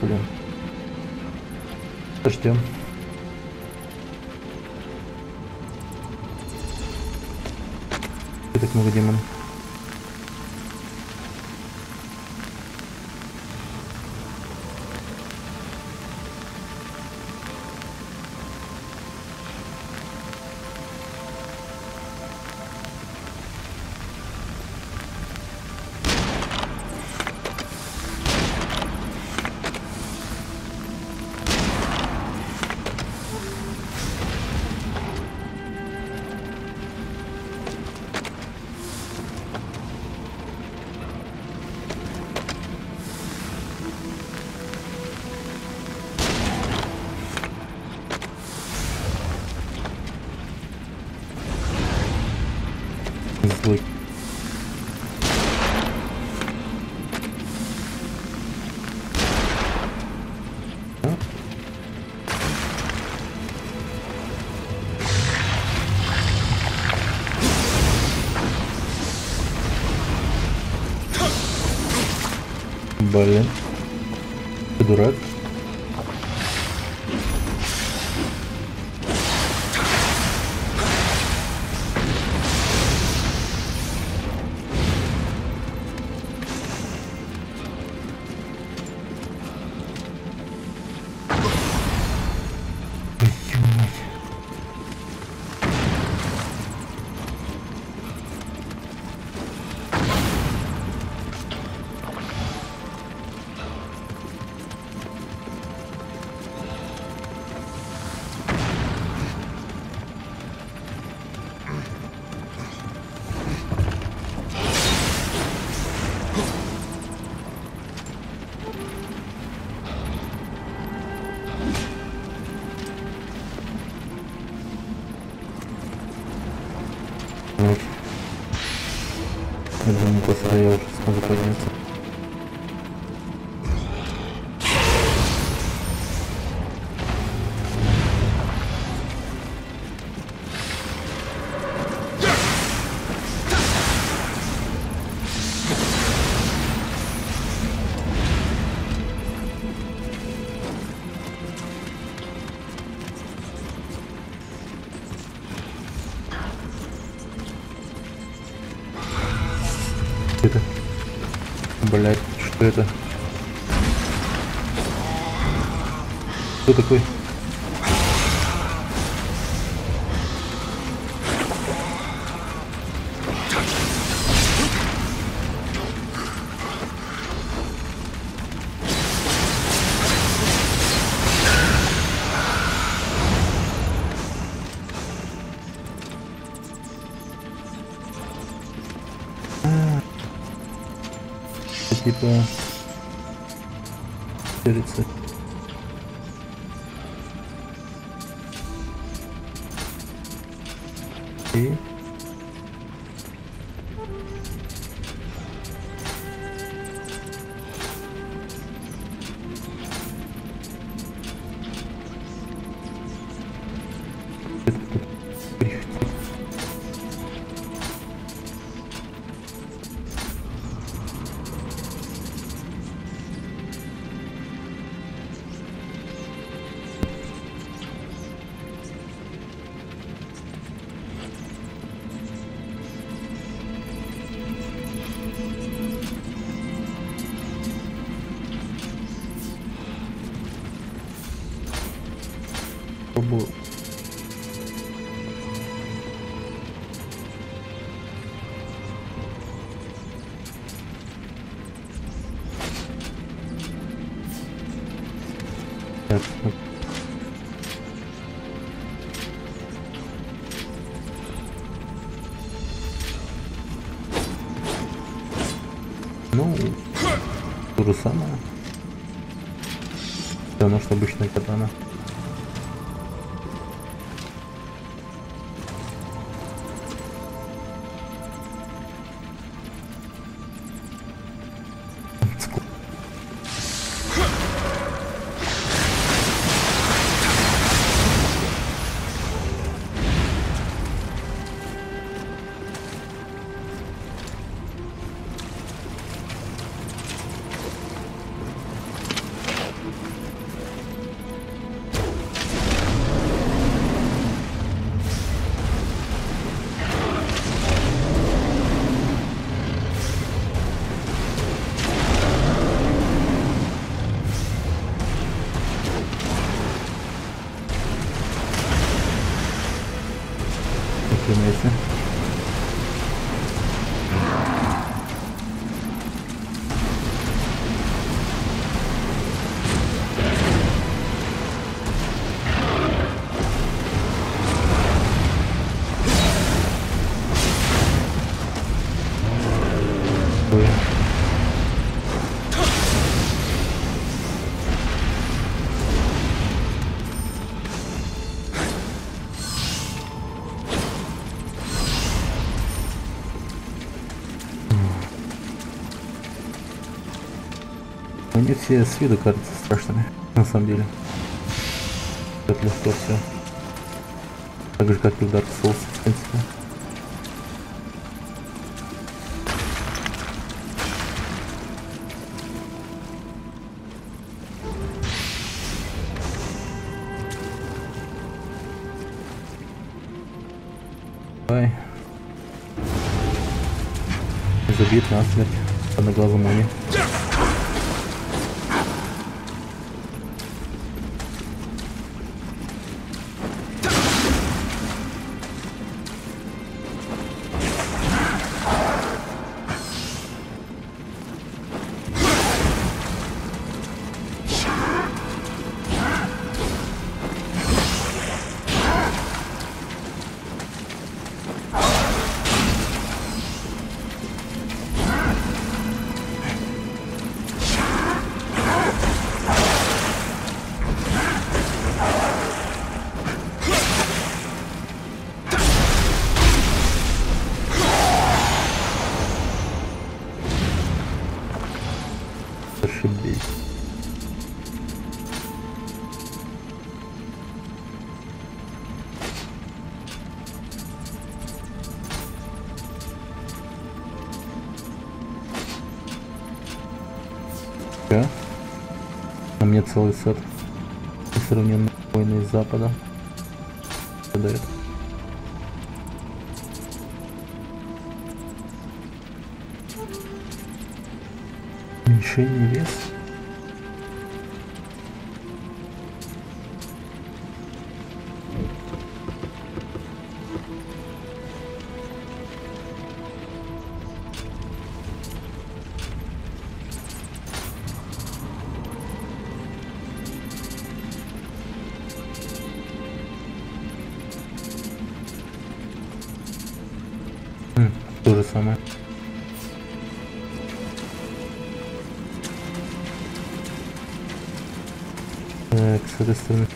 A: Блин. Ждем. Так много демонов. Злой. А? Блин. Ты дурак? Я думаю, после я уже смогу подняться. Это? Блять, что это? Кто такой? Типа рецепт. И пробую. Так, ну, то же самое. Все равно, что обычная катана. Разумеется. Ой. Они все с виду кажутся страшными, на самом деле. Так легко все. Так же, как и в Dark Souls, в принципе. Давай. Забит насмерть одноглазому уни. Зашибись. Да? На мне целый сет. Несравненно войны из Запада. Что дает? Уменьшение веса. То же самое. Так, с этой стороны.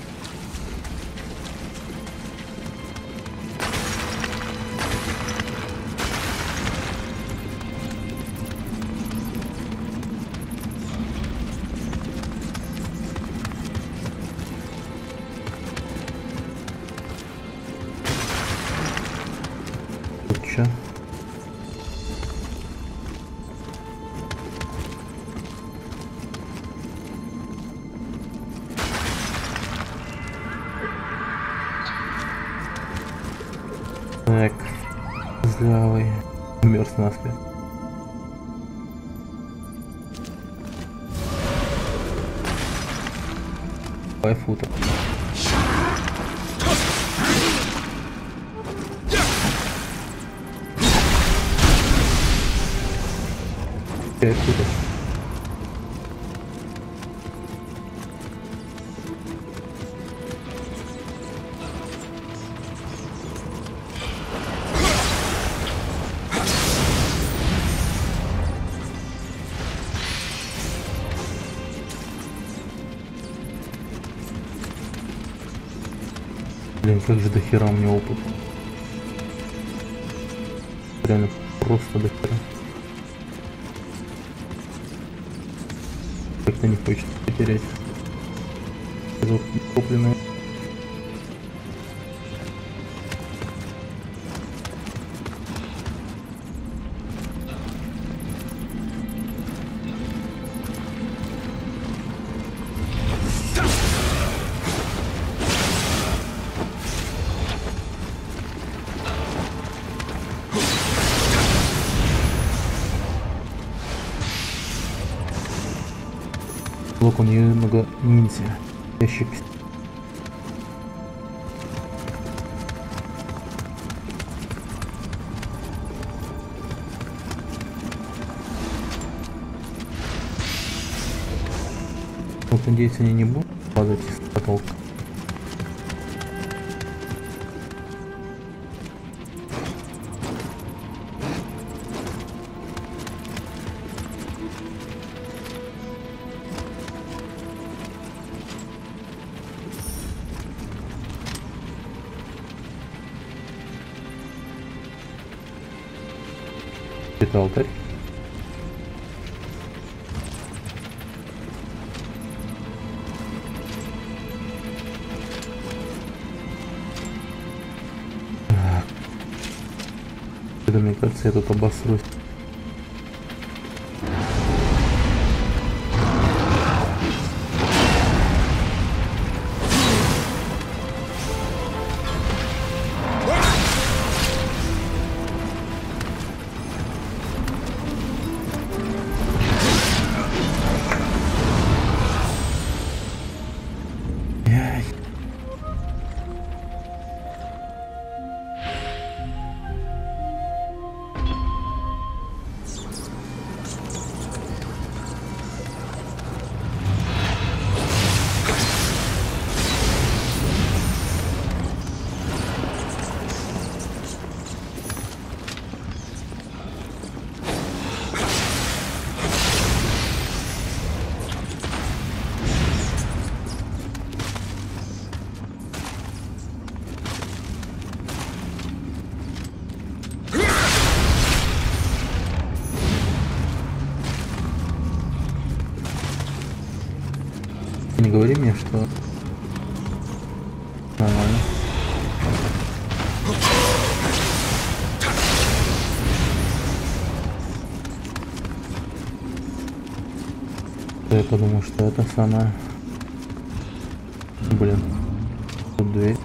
A: Тут чё? Так, злявый, мерз насмерть. Фута. Фута. Блин, как же дохера у меня опыт. Реально просто дохера. Как-то не хочется потерять. Купленное. Блок у нее много ниндзя. Ящик. Вот, надеюсь, они не будут падать с потолка. Это алтарь. Это, мне кажется, я тут обосрусь. Не говори мне, что нормально. Я подумал, что это самое. Блин. Тут дверь.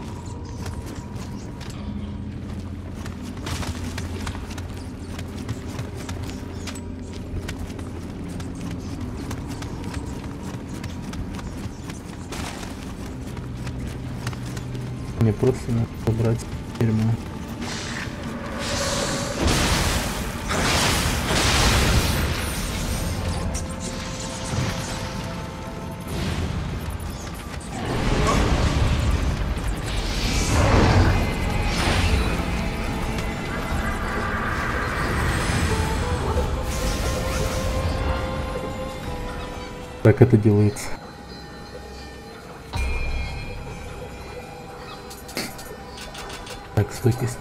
A: Мне просто надо собрать дерьмо. Как это делается? Так, стойкость.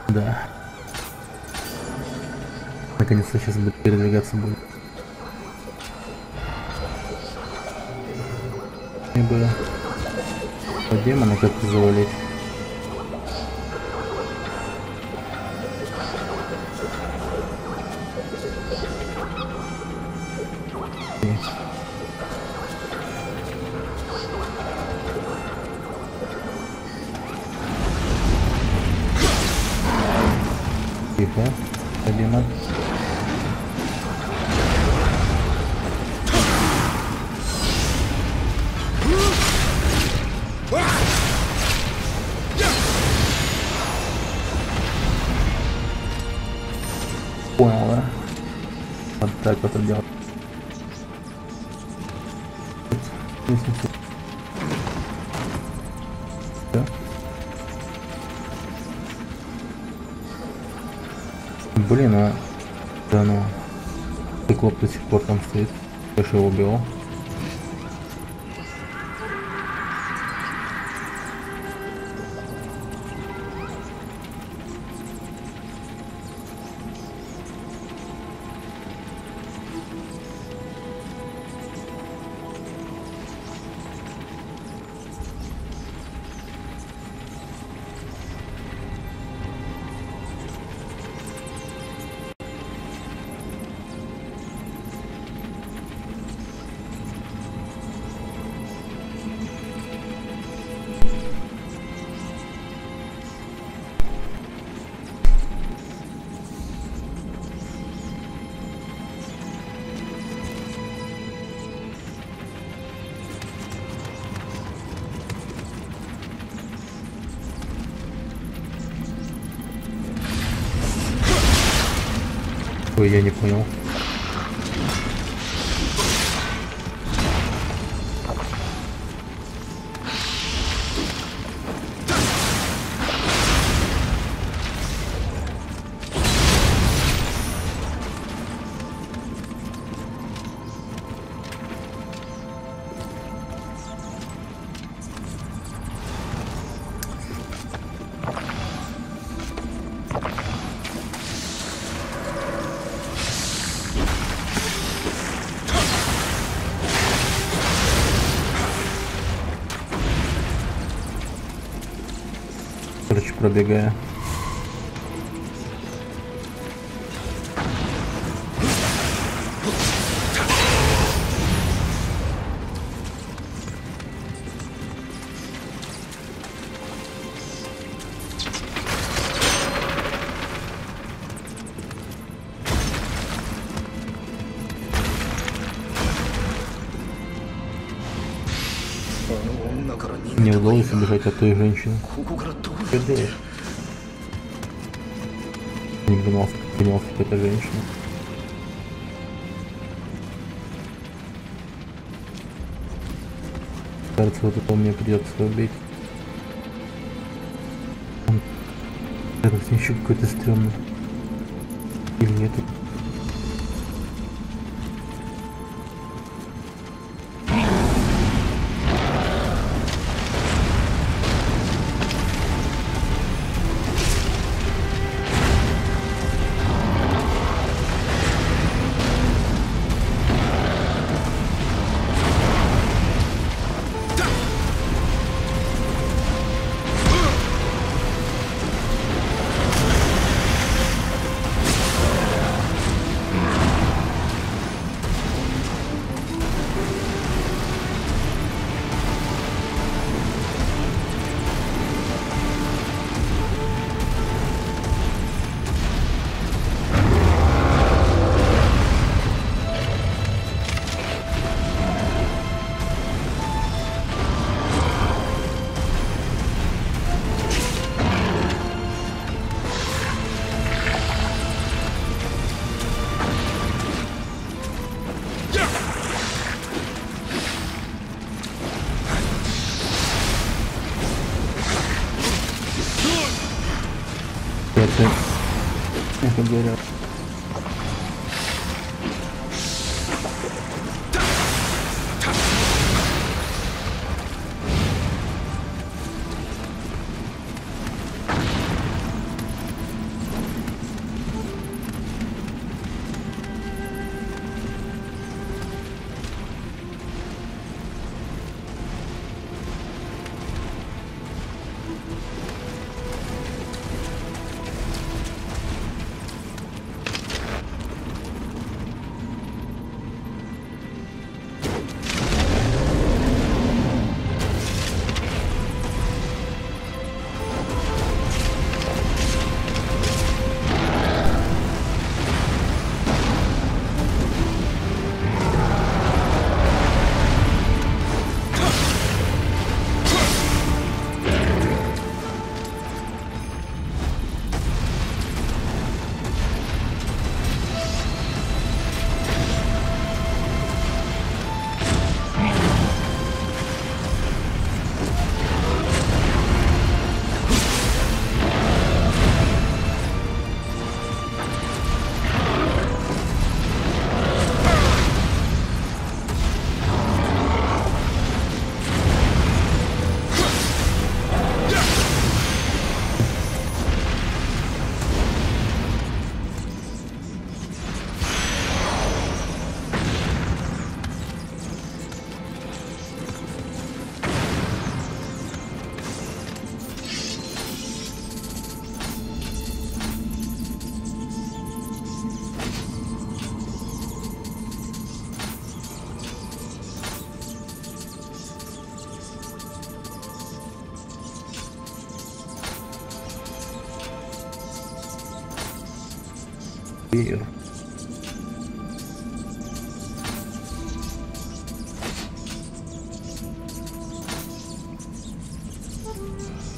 A: Да. Наконец-то сейчас передвигаться будет. Мне бы демона как-то завалить. Тихо, демон. Понял, да? Вот так вот это делать. Все. Блин, а да ну, циклоп до сих пор там стоит. Я же его убил. Ой, я не понял. Короче, пробегая. Не удалось убежать от той женщины. Что делаешь? Не понял, что это женщина. Кажется, вот это мне придется убить. Это еще какой-то стрёмный. Или нет? Мягко говоря.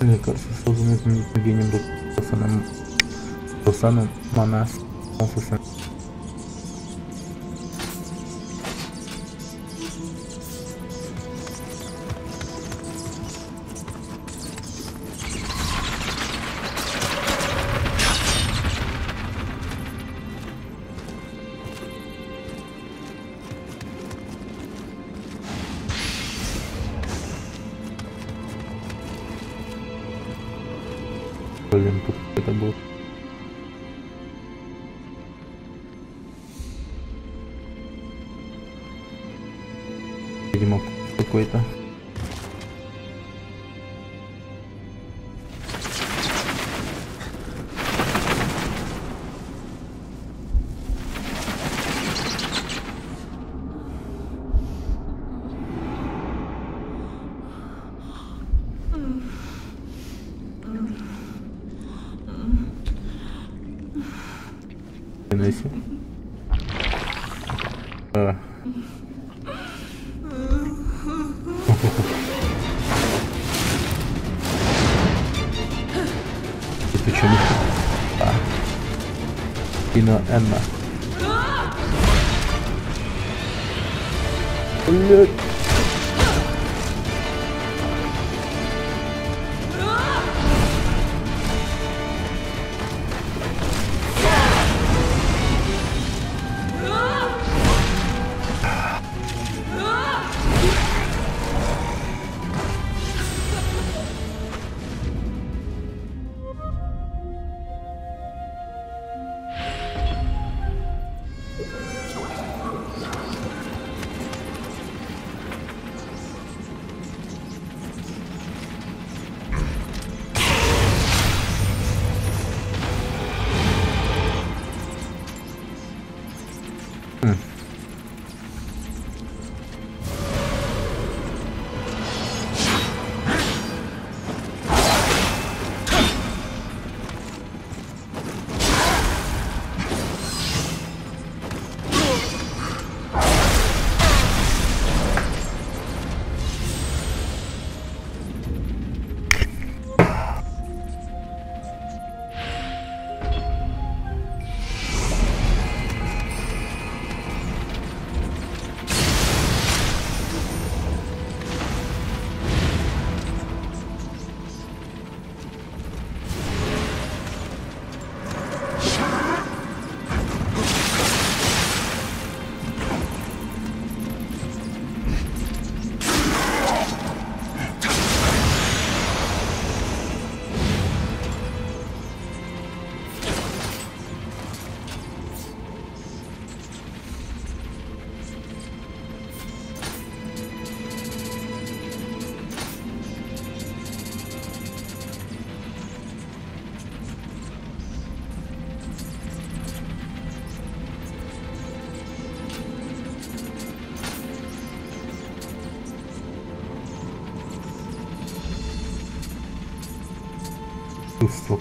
A: Мне кажется, созданный знаменитым гением Росаном Манас. Блин, тут это был. Видимо, какой-то. Почему? Кино Энна. Блять. искусство.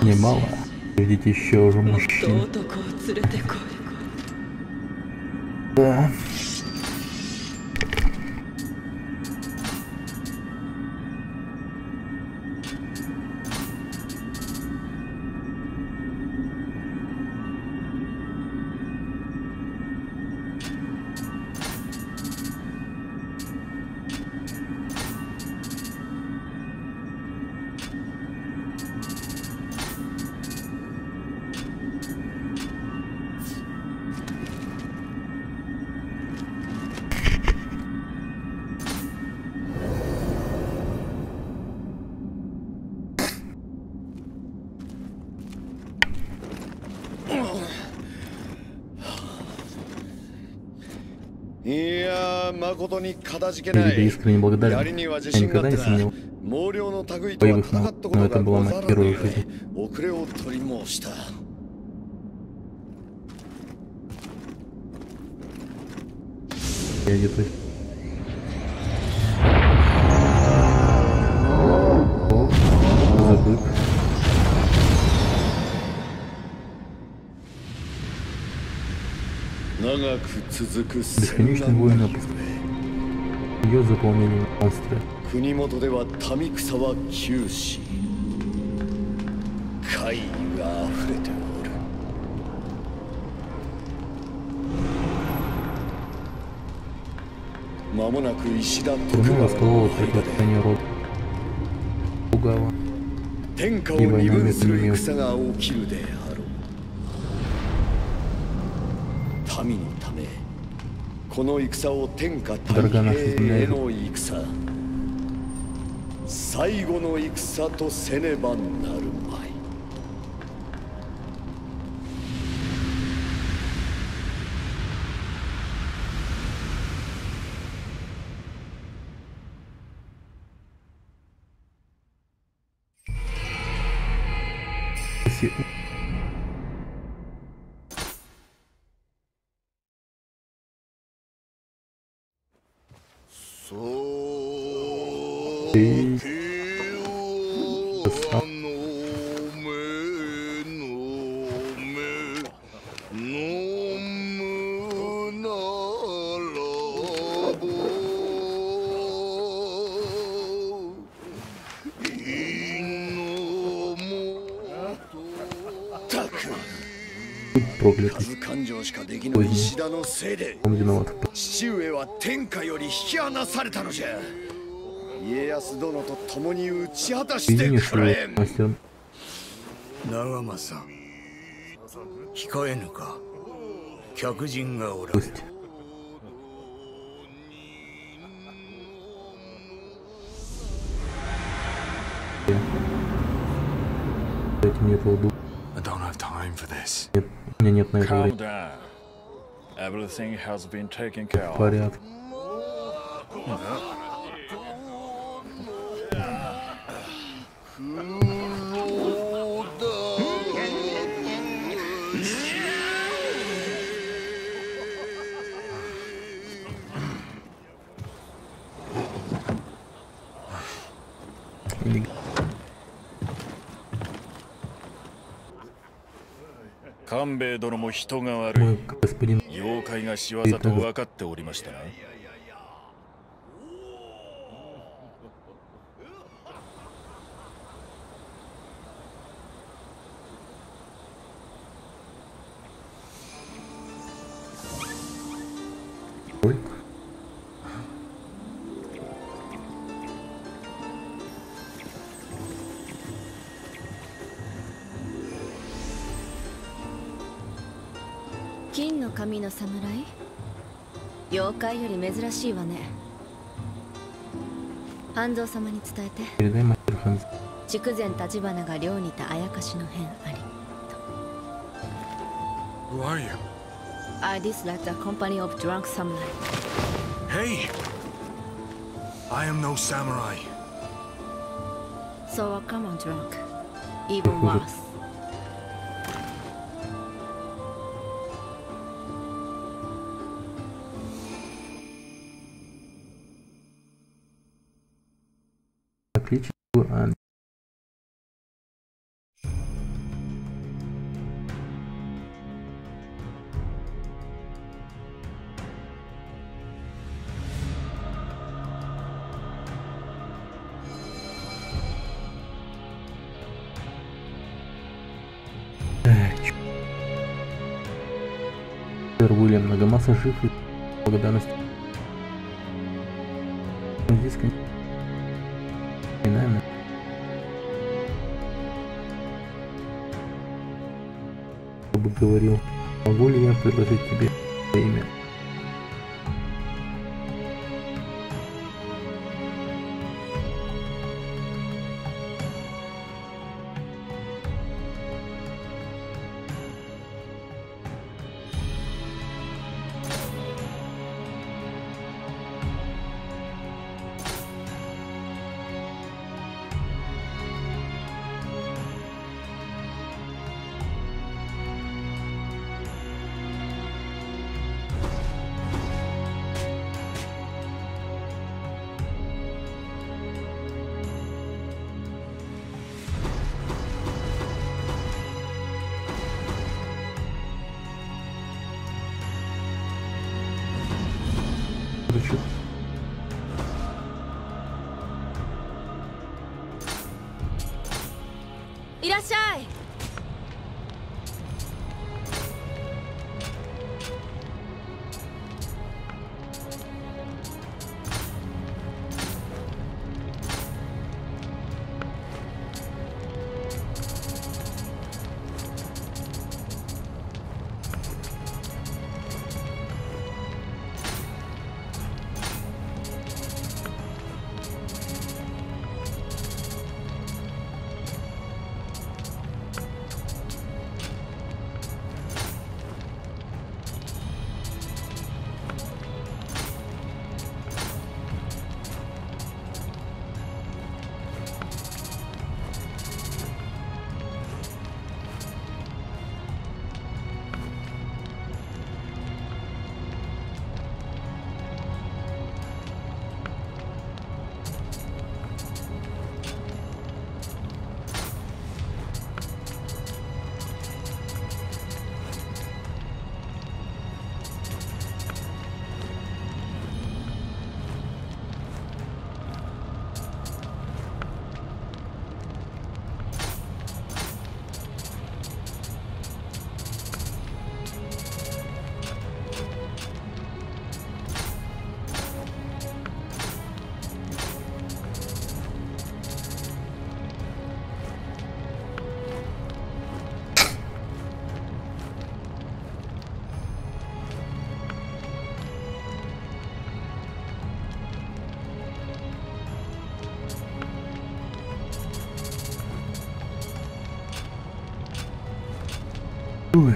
A: Немало. Видите еще уже мужчин. Да. Я тебе искренне благодарен. Я никогда не сомневался в боевых навыках, но это была моя первая жизнь. Я где-то... О, забыл. Бесконечный воин опустил. Ее заполнение монстры. Турну расколола проклятание рода Пугава. И война между ними.
C: 民のためこの戦を天下太平への戦最後の戦とせねばなるまい。そう
A: Ты... проклятый. Он виноват.
C: 父上は天下より引き離されたのじゃ。家康殿と共に打ち果たしてくれ。
D: 長政、控えぬか。客人がおられる。
A: Мне этого духа. Нет, у меня нет на это времени. В порядке.
E: Камбе殿も人が悪い。妖怪が仕業と分かっておりましたな。
F: 金の髪の侍？妖怪より珍しいわね。半蔵様に伝えて。筑前立花が寮にたあやかしの変ありと。
D: Who are you?
F: I dislike the company of drunk samurai.
D: Hey! I am no samurai.
F: So a common drunk. Even worse.
A: Уильям Многомасса жив и благодарность. Здесь, конечно, чтобы говорил, могу ли я предложить тебе имя? Ой.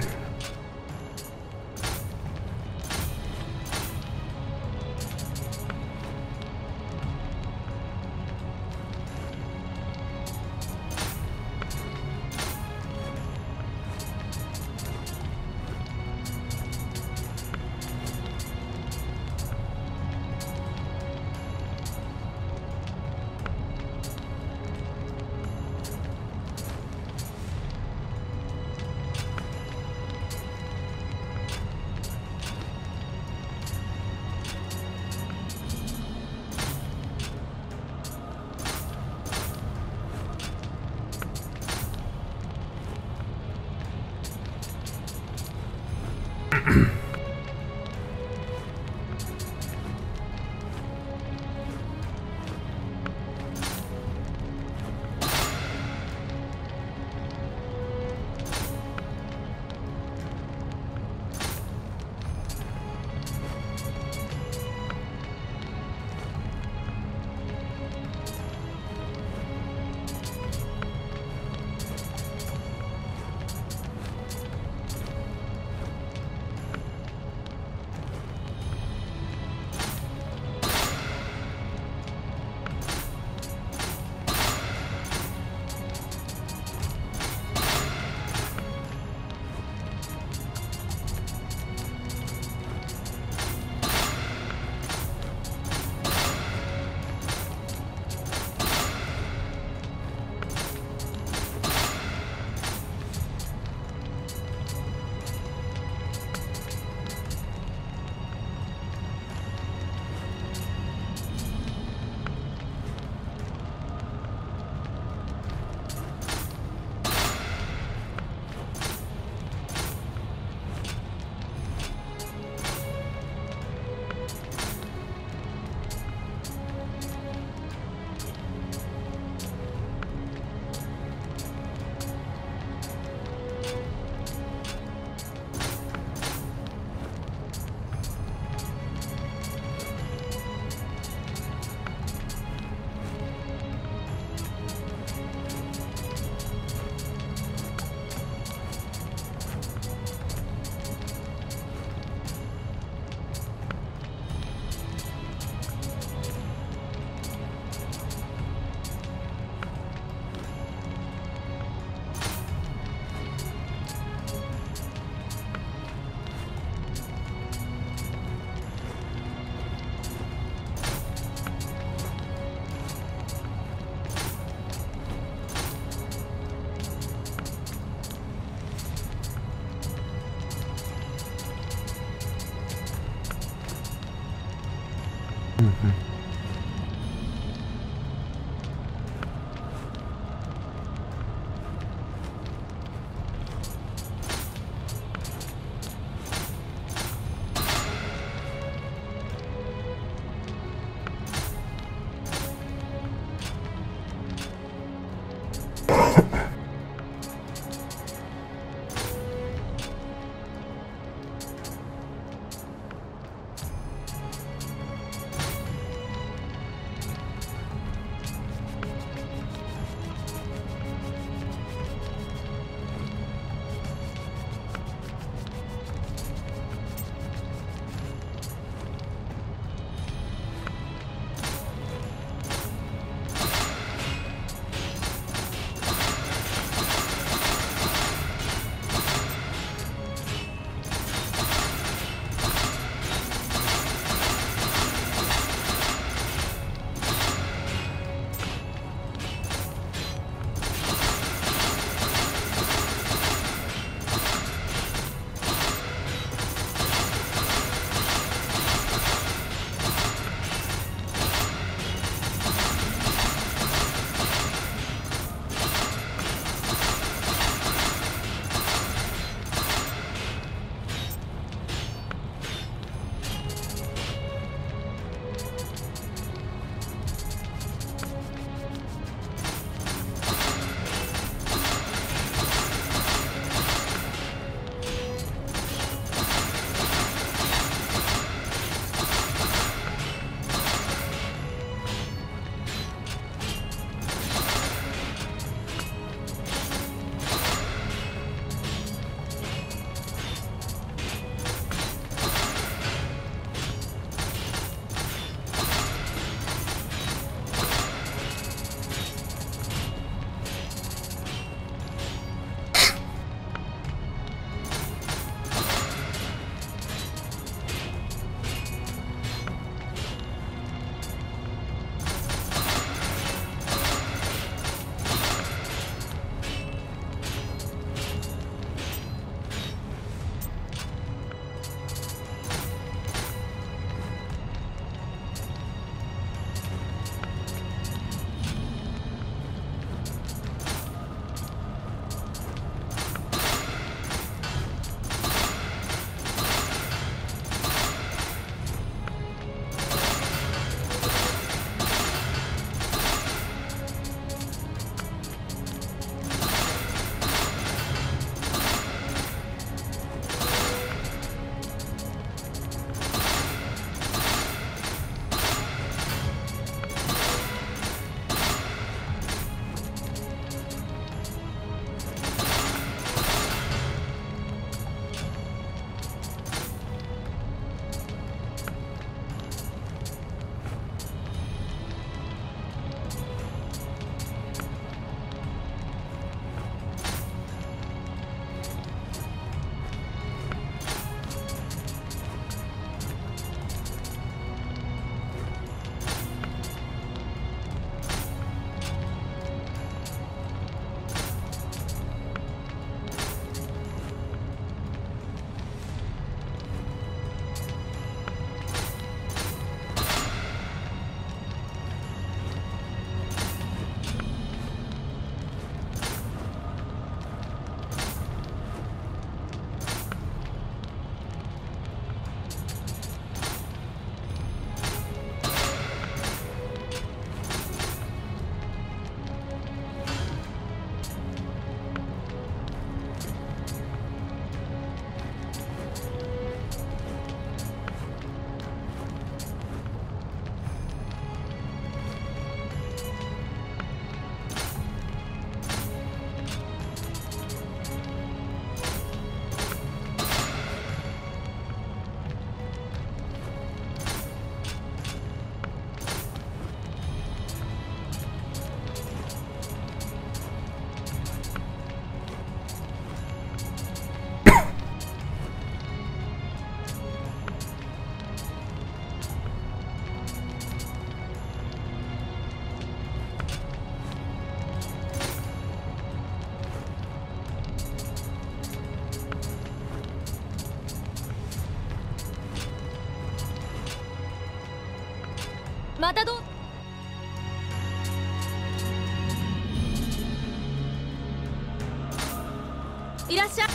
F: またどういらっしゃい。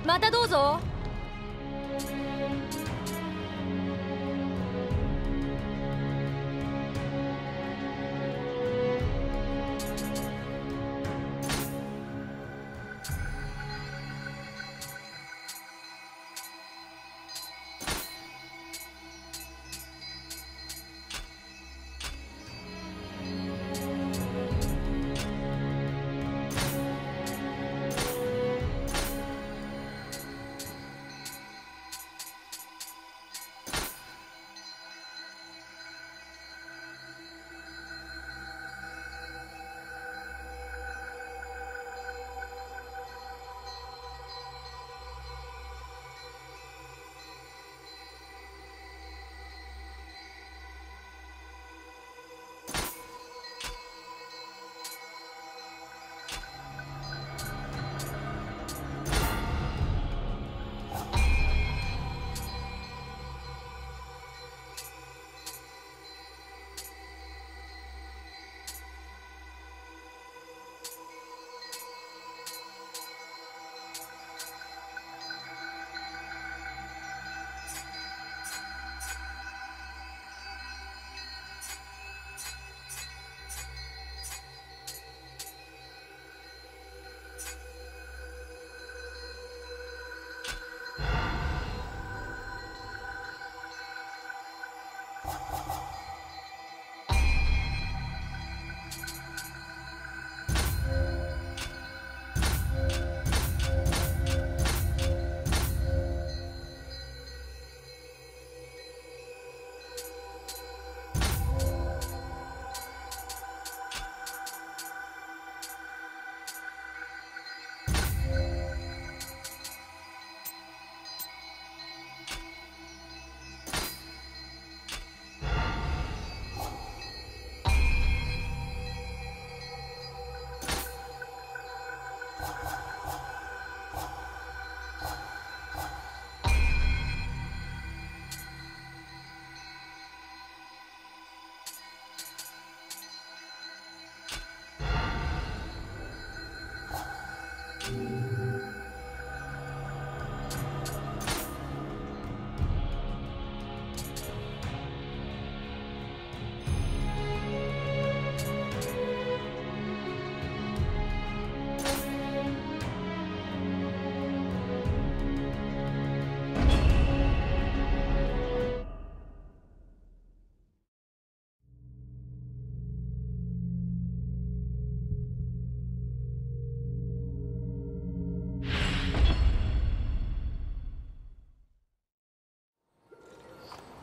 F: またどうぞ。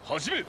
E: 始め。